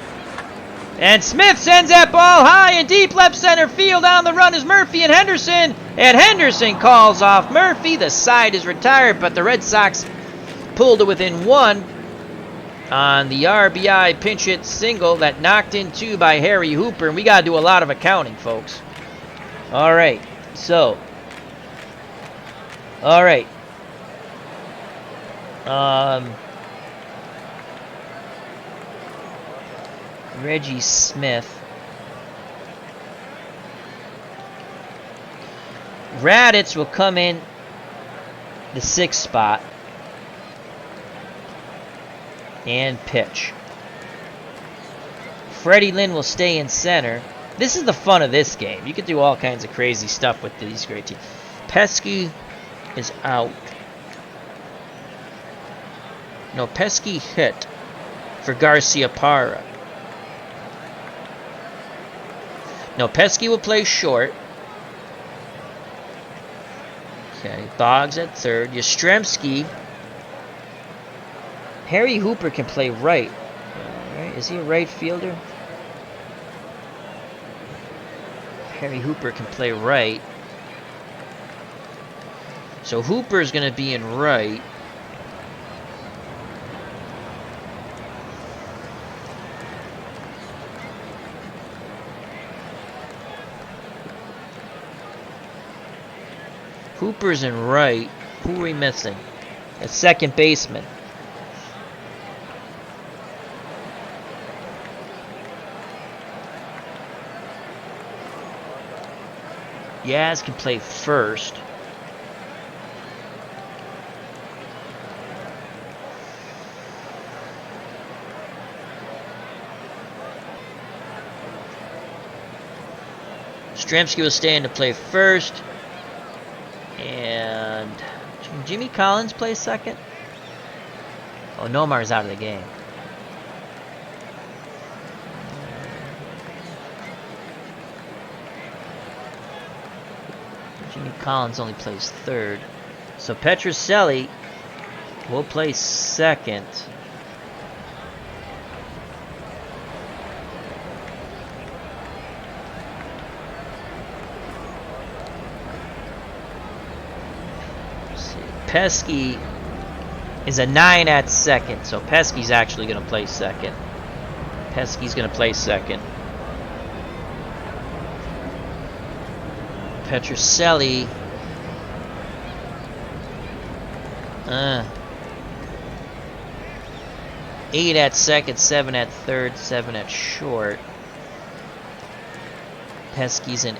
And Smith sends that ball high and deep left center field. On the run is Murphy and Henderson. And Henderson calls off Murphy. The side is retired, but the Red Sox pulled it within 1 on the RBI pinch hit single that knocked in 2 by Harry Hooper. And we got to do a lot of accounting, folks. All right. So. All right. Reggie Smith. Raditz will come in the 6th spot and pitch. Freddie Lynn will stay in center. This is the fun of this game. You can do all kinds of crazy stuff with these great teams. Pesky is out. No, Pesky hit for Garcia Parra. No, Pesky will play short. Okay, Boggs at third. Yastrzemski. Harry Hooper can play right. Right. Is he a right fielder? Harry Hooper can play right. So Hooper's going to be in right. Hooper's in right. Who are we missing? A second baseman. Yaz can play first. Yastrzemski will stay in to play first. And Jimmy Collins plays second. Oh, Nomar's out of the game. Jimmy Collins only plays third. So Petrocelli will play second. Pesky is a 9 at second, so Pesky's actually going to play second. Pesky's going to play second. Petrocelli. 8 at second, 7 at third, 7 at short. Pesky's an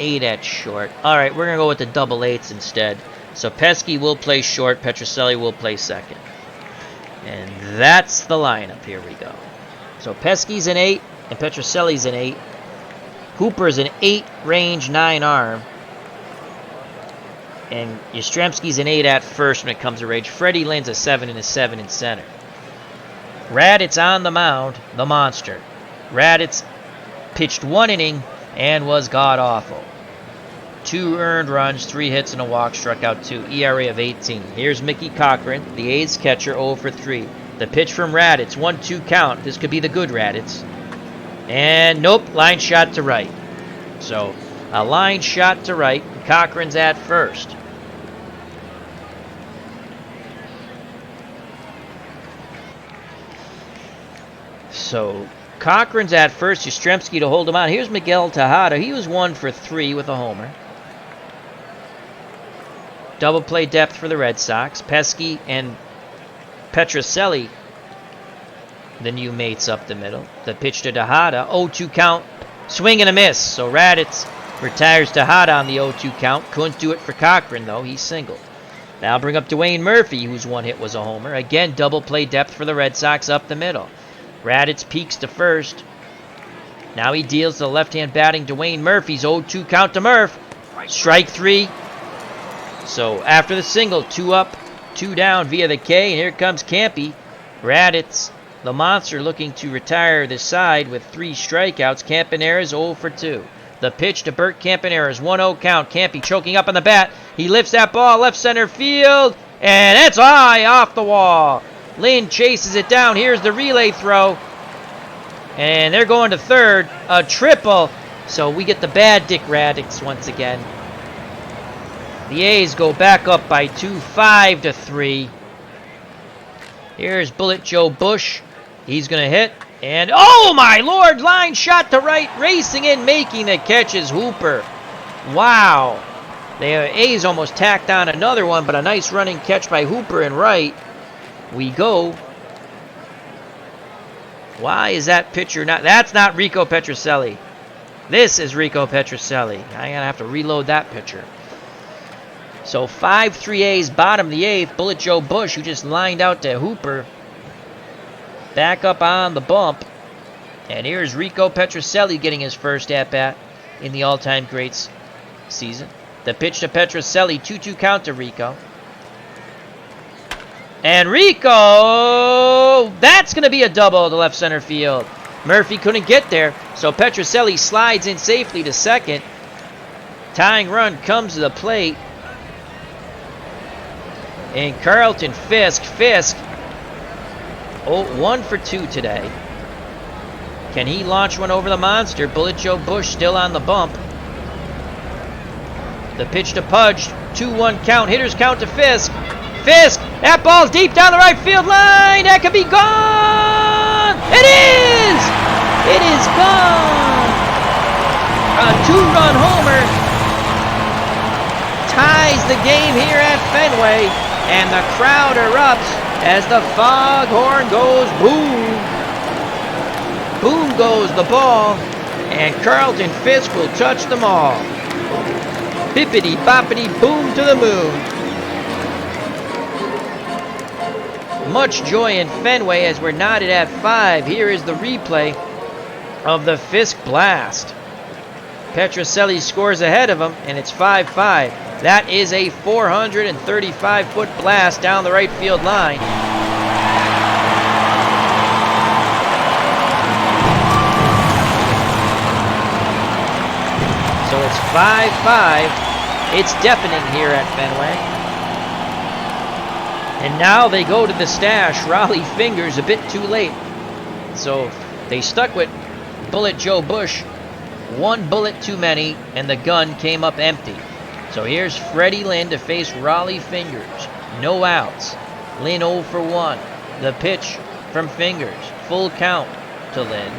8 at short. Alright, we're going to go with the double eights instead. So Pesky will play short, Petrocelli will play second. And that's the lineup. Here we go. So Pesky's an 8 and Petrocelli's an 8. Hooper's an 8 range, 9 arm. And Yastrzemski's an 8 at first when it comes to range. Freddie Lynn's a 7 and a 7 in center. Raditz on the mound, the monster. Raditz pitched 1 inning and was god-awful. 2 earned runs, 3 hits and a walk, struck out 2, ERA of 18. Here's Mickey Cochran, the A's catcher, 0 for 3. The pitch from Raditz, 1-2 count. This could be the good Raditz. And nope, line shot to right. So a line shot to right. Cochran's at first. So Cochran's at first. Yastrzemski to hold him on. Here's Miguel Tejada. He was 1 for 3 with a homer. Double play depth for the Red Sox. Pesky and Petrocelli, the new mates up the middle. The pitch to Tejada. 0-2 count. Swing and a miss. So Raditz retires Tejada on the 0-2 count. Couldn't do it for Cochran, though. He singled. Now bring up Dwayne Murphy, whose 1 hit was a homer. Again, double play depth for the Red Sox up the middle. Raditz peaks to first. Now he deals to the left-hand batting Dwayne Murphy's 0-2 count to Murph. Strike 3. So after the single, 2 up, 2 down via the K. And here comes Campy. Raditz, the monster, looking to retire the side with 3 strikeouts. Campanera's 0 for 2. The pitch to Bert Campanera's 1-0 count. Campy choking up on the bat. He lifts that ball left center field. And it's high off the wall. Lynn chases it down. Here's the relay throw. And they're going to third. A triple. So we get the bad Dick Raditz once again. The A's go back up by 2, 5-3. Here's Bullet Joe Bush. He's going to hit. And, oh my lord, line shot to right. Racing in, making the catch is Hooper. Wow. The A's almost tacked on another one, but a nice running catch by Hooper in right. We go. Why is that pitcher not? That's not Rico Petrocelli. This is Rico Petrocelli. I'm going to have to reload that pitcher. So 5-3 A's, bottom of the 8th. Bullet Joe Bush, who just lined out to Hooper. Back up on the bump. And here's Rico Petrocelli getting his first at-bat in the all-time greats season. The pitch to Petrocelli, 2-2 count to Rico. And Rico, that's going to be a double to left center field. Murphy couldn't get there, so Petrocelli slides in safely to second. Tying run comes to the plate. And Carlton Fisk, oh, 1 for 2 today. Can he launch one over the monster? Bullet Joe Bush still on the bump. The pitch to Pudge, 2-1 count, hitters count to Fisk. Fisk, that ball's deep down the right field line, that could be gone! It is! It is gone! A 2-run homer ties the game here at Fenway, and the crowd erupts as the foghorn goes boom. Boom goes the ball, and Carlton Fisk will touch them all. Bippity boppity boom to the moon. Much joy in Fenway as we're knotted at 5. Here is the replay of the Fisk blast. Petrocelli scores ahead of him, and it's 5-5. That is a 435-foot blast down the right field line. So it's 5-5. It's deafening here at Fenway. And now they go to the stash. Raleigh Fingers a bit too late. So they stuck with Bullet Joe Bush. 1 bullet too many, and the gun came up empty. So here's Freddie Lynn to face Raleigh Fingers. No outs. Lynn 0 for 1. The pitch from Fingers. Full count to Lynn.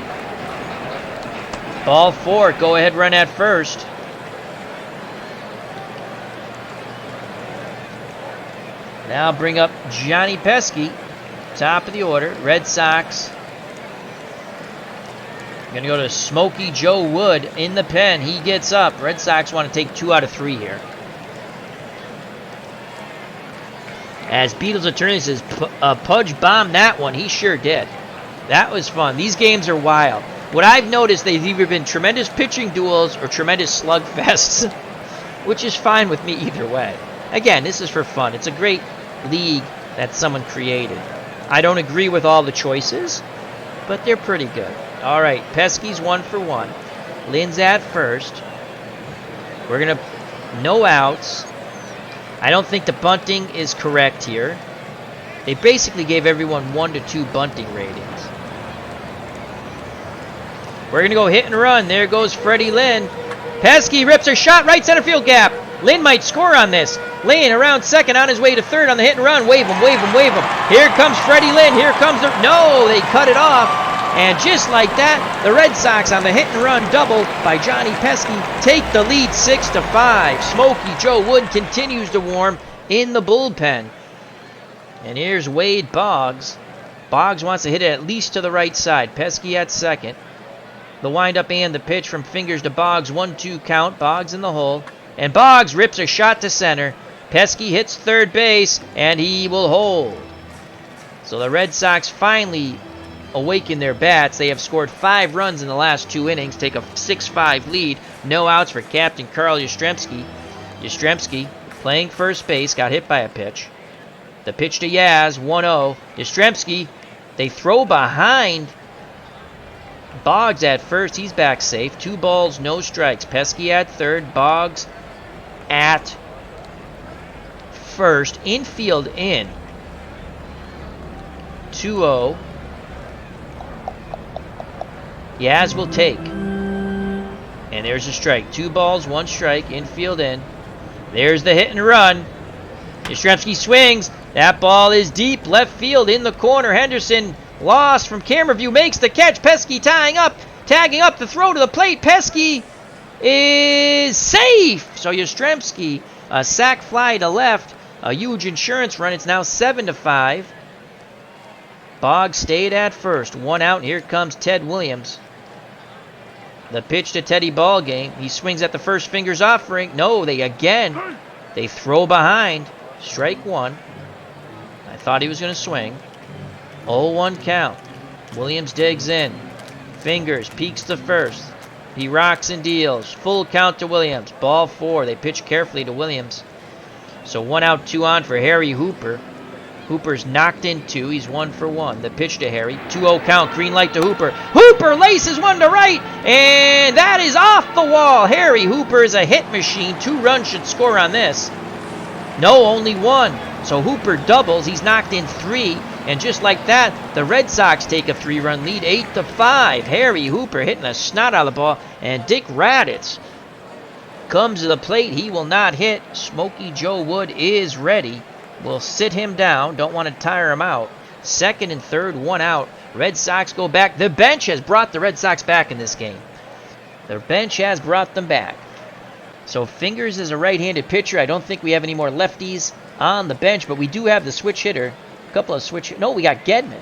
Ball 4. Go ahead run at first. Now bring up Johnny Pesky. Top of the order. Red Sox. Going to go to Smokey Joe Wood in the pen. He gets up. Red Sox want to take 2 out of 3 here. As Beatles attorney says, Pudge bombed that one. He sure did. That was fun. These games are wild. What I've noticed, they've either been tremendous pitching duels or tremendous slugfests, which is fine with me either way. Again, this is for fun. It's a great league that someone created. I don't agree with all the choices, but they're pretty good. All right, Pesky's 1 for 1. Lynn's at first. We're going to... No outs. I don't think the bunting is correct here. They basically gave everyone 1 to 2 bunting ratings. We're going to go hit and run. There goes Freddie Lynn. Pesky rips a shot right center field gap. Lynn might score on this. Lynn around second on his way to third on the hit and run. Wave him, wave him, wave him. Here comes Freddie Lynn. Here comes the... No, they cut it off. And just like that, the Red Sox on the hit and run double by Johnny Pesky take the lead 6-5. Smokey Joe Wood continues to warm in the bullpen. And here's Wade Boggs. Boggs wants to hit it at least to the right side. Pesky at second. The windup and the pitch from Fingers to Boggs. 1-2 count. Boggs in the hole. And Boggs rips a shot to center. Pesky hits third base, and he will hold. So the Red Sox finally awaken their bats. They have scored 5 runs in the last 2 innings, take a 6-5 lead. No outs for Captain Carl Yastrzemski. Yastrzemski playing first base, got hit by a pitch. The pitch to Yaz, 1-0. Yastrzemski, they throw behind Boggs at first. He's back safe. 2 balls, no strikes. Pesky at third. Boggs at first. Infield in. 2-0. Yaz will take. And there's a strike. 2 balls, 1 strike. Infield in. There's the hit and run. Yastrzemski swings. That ball is deep. Left field in the corner. Henderson lost from camera view. Makes the catch. Pesky tying up. Tagging up the throw to the plate. Pesky is safe. So Yastrzemski, a sac fly to left. A huge insurance run. It's now 7-5. Boggs stayed at first. 1 out. Here comes Ted Williams. The pitch to Teddy Ballgame. He swings at the first. Fingers offering. No, they throw behind. Strike 1. I thought he was going to swing. 0-1 count. Williams digs in. Fingers peeks to first. He rocks and deals. Full count to Williams. Ball 4. They pitch carefully to Williams. So 1 out, 2 on for Harry Hooper. Hooper's knocked in 2. He's 1 for 1. The pitch to Harry. 2-0 count. Green light to Hooper. Hooper laces one to right. And that is off the wall. Harry Hooper is a hit machine. 2 runs should score on this. No, only 1. So Hooper doubles. He's knocked in 3. And just like that, the Red Sox take a 3-run lead. 8-5. Harry Hooper hitting a snot out of the ball. And Dick Raditz comes to the plate. He will not hit. Smokey Joe Wood is ready. We'll sit him down. Don't want to tire him out. 2nd and 3rd, 1 out. Red Sox go back. The bench has brought the Red Sox back in this game. The bench has brought them back. So Fingers is a right-handed pitcher. I don't think we have any more lefties on the bench, but we do have the switch hitter. A couple of switch... No, we got Gedman.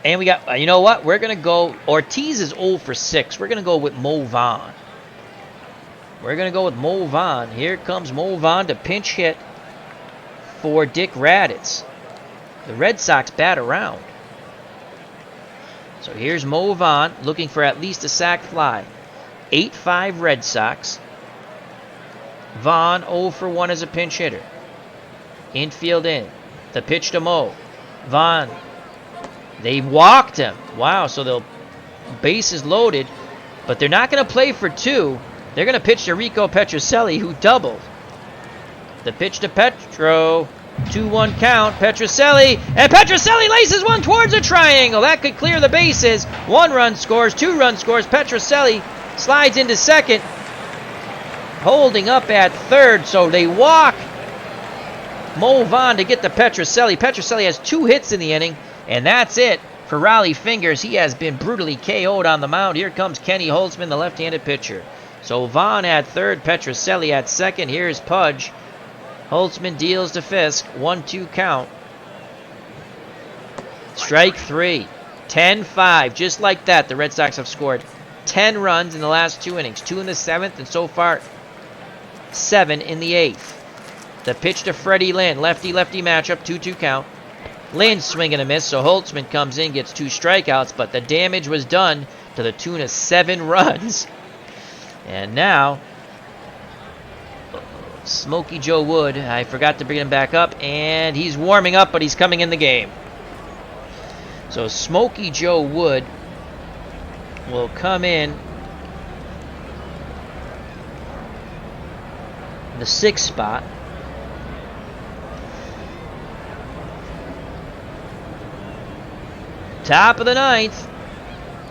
And we got... You know what? We're going to go... Ortiz is 0 for 6. We're going to go with Mo Vaughn. We're going to go with Mo Vaughn. Here comes Mo Vaughn to pinch hit for Dick Raditz. The Red Sox bat around. So here's Mo Vaughn looking for at least a sac fly. 8-5 Red Sox. Vaughn 0 for 1 as a pinch hitter. Infield in. The pitch to Mo. Vaughn. They walked him. Wow, so they'll bases loaded. But they're not going to play for 2. They're going to pitch to Rico Petrocelli, who doubled. The pitch to Petro. 2-1 count. Petrocelli. And Petrocelli laces one towards a triangle. That could clear the bases. 1 run scores. 2 run scores. Petrocelli slides into 2nd. Holding up at 3rd. So they walk Mo Vaughn to get to Petrocelli. Petrocelli has 2 hits in the inning. And that's it for Raleigh Fingers. He has been brutally KO'd on the mound. Here comes Kenny Holtzman, the left-handed pitcher. So Vaughn at 3rd, Petrocelli at 2nd. Here's Pudge. Holtzman deals to Fisk. 1-2 count. Strike 3. 10-5. Just like that, the Red Sox have scored 10 runs in the last 2 innings. 2 in the 7th, and so far 7 in the 8th. The pitch to Freddie Lynn. Lefty-lefty matchup. 2-2 count. Lynn swing and a miss, so Holtzman comes in, gets 2 strikeouts, but the damage was done to the tune of 7 runs. And now, Smokey Joe Wood, I forgot to bring him back up, and he's warming up, but he's coming in the game. So Smokey Joe Wood will come in the 6th spot. Top of the 9th.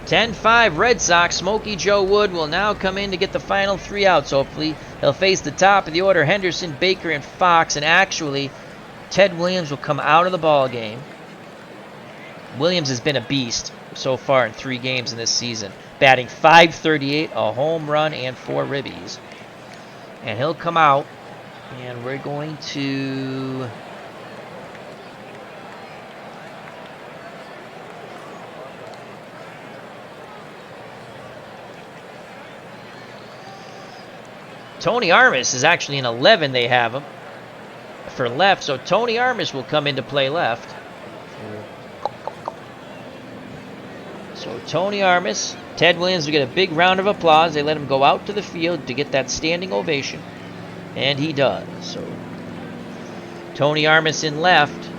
10-5 Red Sox. Smokey Joe Wood will now come in to get the final 3 outs, hopefully. He'll face the top of the order, Henderson, Baker, and Fox. And actually, Ted Williams will come out of the ball game. Williams has been a beast so far in 3 games in this season. Batting .538, a home run, and 4 ribbies. And he'll come out, and we're going to... Tony Armas is actually in 11, they have him, for left. So Tony Armas will come into play left. So Tony Armas, Ted Williams will get a big round of applause. They let him go out to the field to get that standing ovation. And he does. So Tony Armas in left.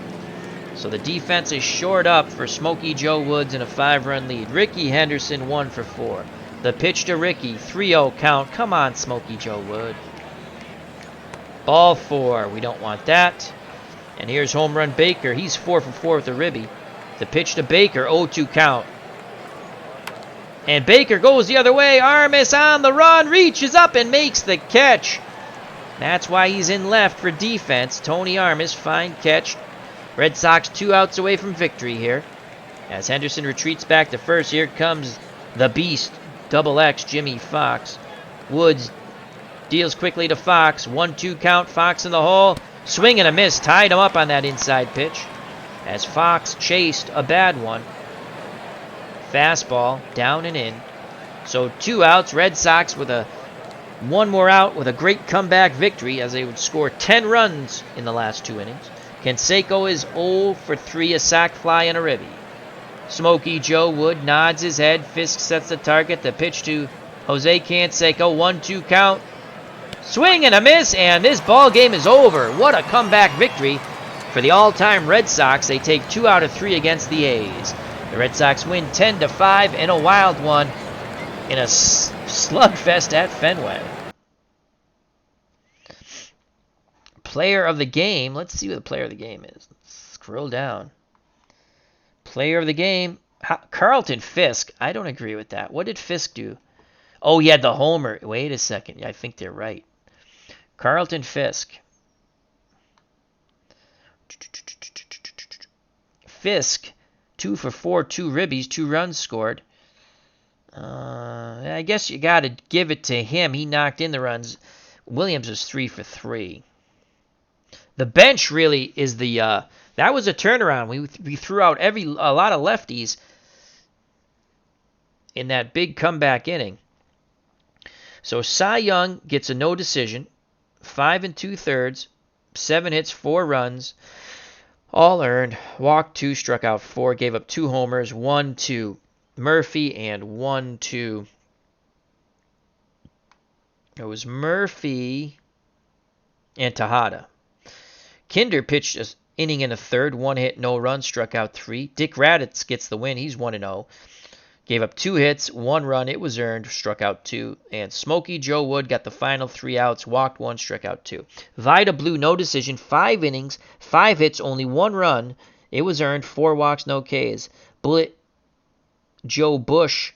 So the defense is shored up for Smokey Joe Woods in a 5-run lead. Ricky Henderson 1 for 4. The pitch to Ricky, 3-0 count. Come on, Smokey Joe Wood. Ball 4. We don't want that. And here's home run Baker. He's 4 for 4 with a ribby. The pitch to Baker, 0-2 count. And Baker goes the other way. Armas on the run, reaches up and makes the catch. That's why he's in left for defense. Tony Armas, fine catch. Red Sox 2 outs away from victory here. As Henderson retreats back to first, here comes the beast. Double X, Jimmy Fox. Woods deals quickly to Fox. 1-2 count. Fox in the hole. Swing and a miss. Tied him up on that inside pitch. As Fox chased a bad one. Fastball down and in. So 2 outs. Red Sox with a 1 more out with a great comeback victory as they would score 10 runs in the last 2 innings. Canseco is 0 for 3, a sac fly and a ribby. Smokey Joe Wood nods his head. Fisk sets the target. The pitch to Jose Canseco. 1-2 count. Swing and a miss, and this ball game is over. What a comeback victory for the all-time Red Sox. They take 2 out of 3 against the A's. The Red Sox win 10-5 in a wild one in a slugfest at Fenway. Player of the game. Let's see what the player of the game is. Let's scroll down. Player of the game, Carlton Fisk. I don't agree with that. What did Fisk do? Oh, he had the homer. Wait a second. I think they're right. Carlton Fisk. Fisk, 2 for 4, 2 ribbies, 2 runs scored. I guess you got to give it to him. He knocked in the runs. Williams was 3 for 3. The bench really is the that was a turnaround. We threw out a lot of lefties in that big comeback inning. So Cy Young gets a no decision, 5 2/3, 7 hits, 4 runs, all earned. Walked 2, struck out 4, gave up 2 homers, 1 to Murphy and 1 to. It was Murphy and Tejada. Kinder pitched an inning in a third, 1 hit, no runs, struck out 3. Dick Raditz gets the win. He's 1-0. Gave up 2 hits, 1 run. It was earned, struck out 2. And Smokey Joe Wood got the final 3 outs, walked 1, struck out 2. Vida Blue, no decision, 5 innings, 5 hits, only 1 run. It was earned, 4 walks, no Ks. Bullet Joe Bush,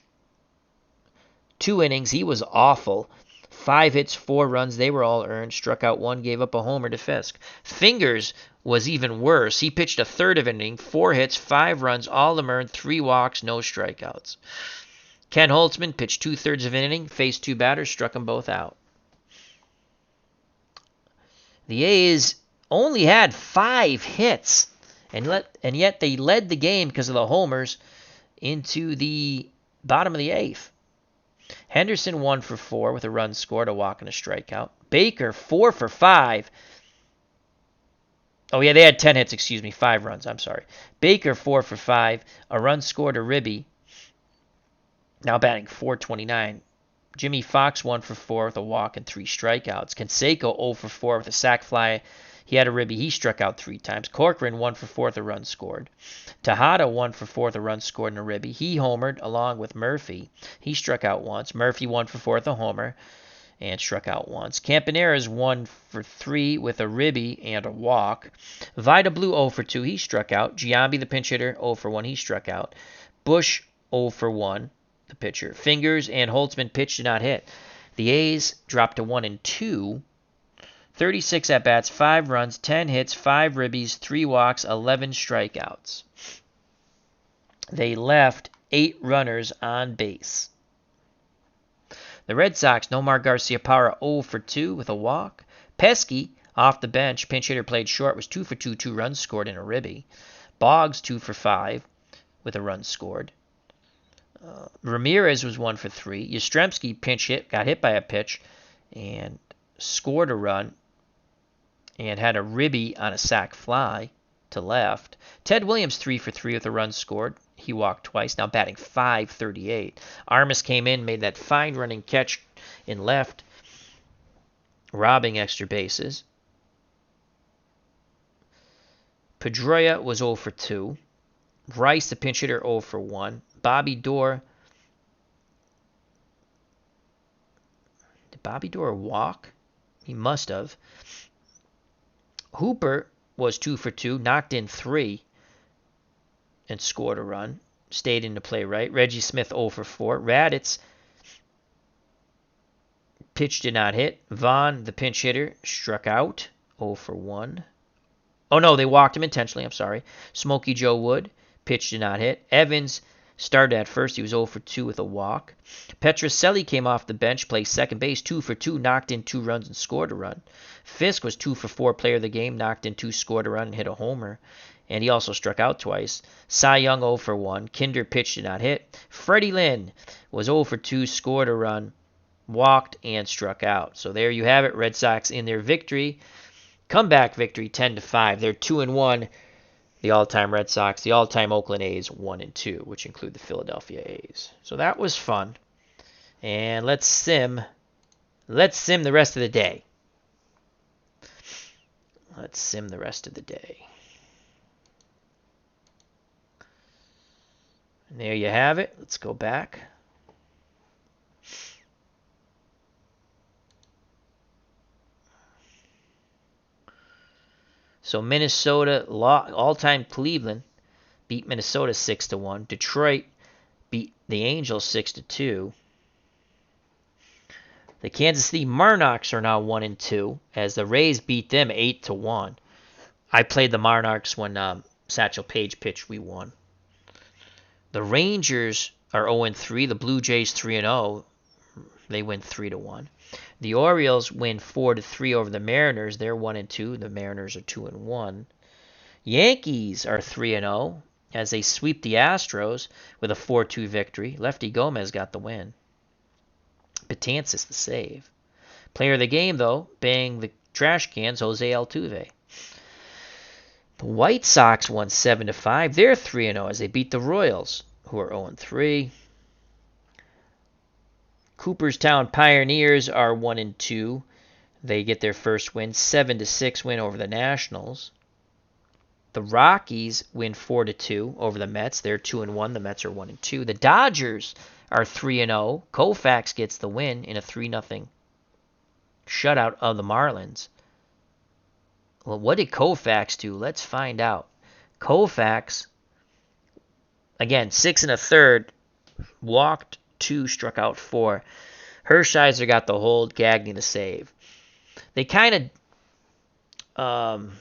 2 innings. He was awful. 5 hits, 4 runs. They were all earned. Struck out 1, gave up a homer to Fisk. Fingers was even worse. He pitched a third of an inning, 4 hits, 5 runs, all of them earned, 3 walks, no strikeouts. Ken Holtzman pitched 2/3 of an inning, faced 2 batters, struck them both out. The A's only had 5 hits, and yet they led the game because of the homers into the bottom of the 8th. Henderson 1 for 4 with a run scored, a walk and a strikeout. Baker 4 for 5. Oh yeah, they had 10 hits, 5 runs, I'm sorry. Baker 4 for 5, a run scored, a ribby. Now batting .429. Jimmy Fox 1 for 4 with a walk and 3 strikeouts. Canseco 0 for 4 with a sac fly. He had a ribby. He struck out 3 times. Corcoran 1 for 4 with a run scored. Tejada 1 for 4 with a run scored and a ribby. He homered along with Murphy. He struck out once. Murphy 1 for 4 with a homer and struck out once. Campaneris 1 for 3 with a ribby and a walk. Vida Blue 0 for 2. He struck out. Giambi, the pinch hitter, 0 for 1. He struck out. Bush 0 for 1, the pitcher. Fingers and Holtzman pitched, did not hit. The A's dropped to 1-2. 36 at-bats, 5 runs, 10 hits, 5 ribbies, 3 walks, 11 strikeouts. They left 8 runners on base. The Red Sox, Nomar Garciaparra 0 for 2 with a walk. Pesky, off the bench, pinch hitter played short, was 2 for 2, 2 runs scored and a ribby. Boggs 2 for 5 with a run scored. Ramirez was 1 for 3. Yastrzemski pinch hit, got hit by a pitch, and scored a run and had a ribby on a sac fly to left. Ted Williams 3 for 3 with a run scored. He walked twice, now batting .538. Armas came in, made that fine running catch in left, robbing extra bases. Pedroia was 0 for 2. Rice, the pinch hitter, 0 for 1. Bobby Doerr. Did Bobby Doerr walk? He must have. Hooper was 2 for 2, knocked in 3 and scored a run. Stayed into play right. Reggie Smith 0 for 4. Raditz pitch did not hit. Vaughn, the pinch hitter, struck out 0 for 1. Oh no, they walked him intentionally, I'm sorry. Smokey Joe Wood, pitch did not hit. Evans started at first. He was 0 for 2 with a walk. Petrocelli came off the bench, played second base, 2 for 2, knocked in 2 runs and scored a run. Fisk was 2 for 4, player of the game, knocked in 2, scored a run, and hit a homer. And he also struck out twice. Cy Young 0 for 1. Kinder pitch did not hit. Freddie Lynn was 0 for 2, scored a run, walked, and struck out. So there you have it. Red Sox in their victory. Comeback victory, 10-5. They're 2-1. The all-time Red Sox, the all-time Oakland A's, 1-2, which include the Philadelphia A's. So that was fun. And let's sim Let's sim the rest of the day. Let's sim the rest of the day. And there you have it. Let's go back. So Minnesota, all-time Cleveland, beat Minnesota 6-1. Detroit beat the Angels 6-2. The Kansas City Monarchs are now 1-2, as the Rays beat them 8-1. I played the Monarchs when Satchel Paige pitched. We won. The Rangers are 0-3. The Blue Jays 3-0. They win 3-1. The Orioles win 4-3 over the Mariners. They're 1-2. The Mariners are 2-1. Yankees are 3-0 as they sweep the Astros with a 4-2 victory. Lefty Gomez got the win. Betances the save. Player of the game, though, bang the trash cans, Jose Altuve. The White Sox won 7-5. They're 3-0 as they beat the Royals, who are 0-3. Cooperstown Pioneers are 1-2. They get their first win, 7-6 win over the Nationals. The Rockies win 4-2 over the Mets. They're 2-1. The Mets are 1-2. The Dodgers are 3-0. Koufax gets the win in a 3-0 shutout of the Marlins. Well, what did Koufax do? Let's find out. Koufax, again, 6 1/3, walked 2, struck out 4. Hershiser got the hold, Gagne the save. They kind of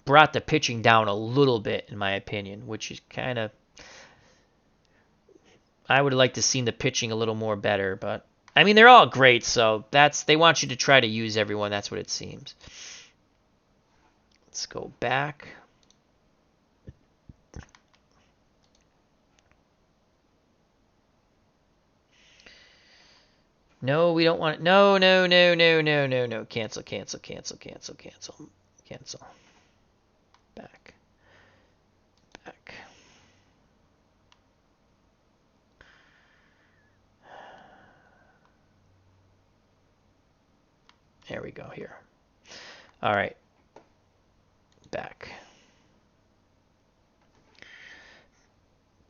brought the pitching down a little bit, in my opinion, which is kind of... I would have liked to have seen the pitching a little more better, but... I mean, they're all great, so they want you to try to use everyone. That's what it seems. Let's go back. No, we don't want it. No. Cancel. Back. There we go here. All right. Back.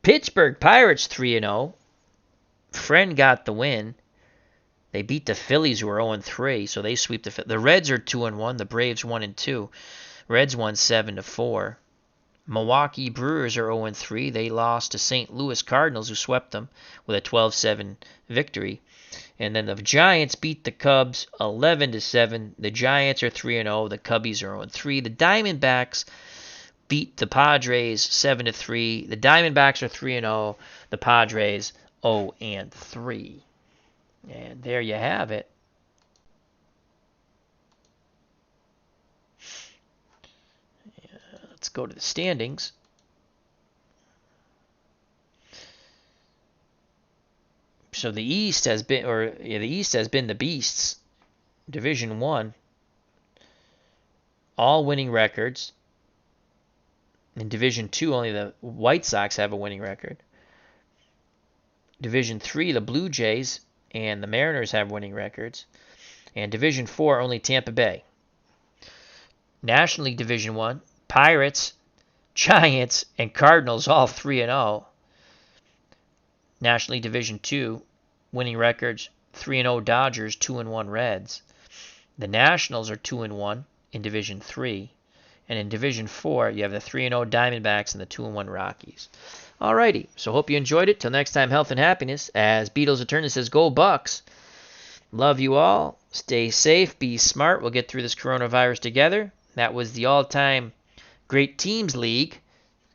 Pittsburgh Pirates 3-0. Friend got the win. They beat the Phillies, who are 0-3, so they sweep the Reds are 2-1. The Braves 1-2. Reds won 7-4. Milwaukee Brewers are 0-3. They lost to St. Louis Cardinals, who swept them with a 12-7 victory. And then the Giants beat the Cubs 11-7. The Giants are 3-0. The Cubbies are 0-3. The Diamondbacks beat the Padres 7-3. The Diamondbacks are 3-0. The Padres 0-3. And there you have it. Let's go to the standings. So the East has been, the Beasts, Division 1, all winning records. In Division 2, only the White Sox have a winning record. Division 3, the Blue Jays and the Mariners have winning records. And Division 4, only Tampa Bay. National League Division 1, Pirates, Giants, and Cardinals all 3-0. National League Division 2, winning records, 3-0 Dodgers, 2-1 Reds. The Nationals are 2-1 in Division 3. And in Division 4, you have the 3-0 Diamondbacks and the 2-1 Rockies. Alrighty, so hope you enjoyed it. Till next time, health and happiness. As Beatles Eternal says, go Bucks. Love you all. Stay safe. Be smart. We'll get through this coronavirus together. That was the all-time Great Teams League.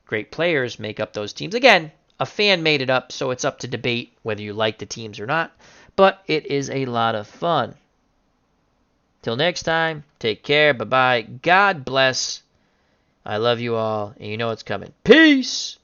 Great players make up those teams. Again, a fan made it up, so it's up to debate whether you like the teams or not. But it is a lot of fun. Till next time, take care. Bye-bye. God bless. I love you all, and you know it's coming. Peace!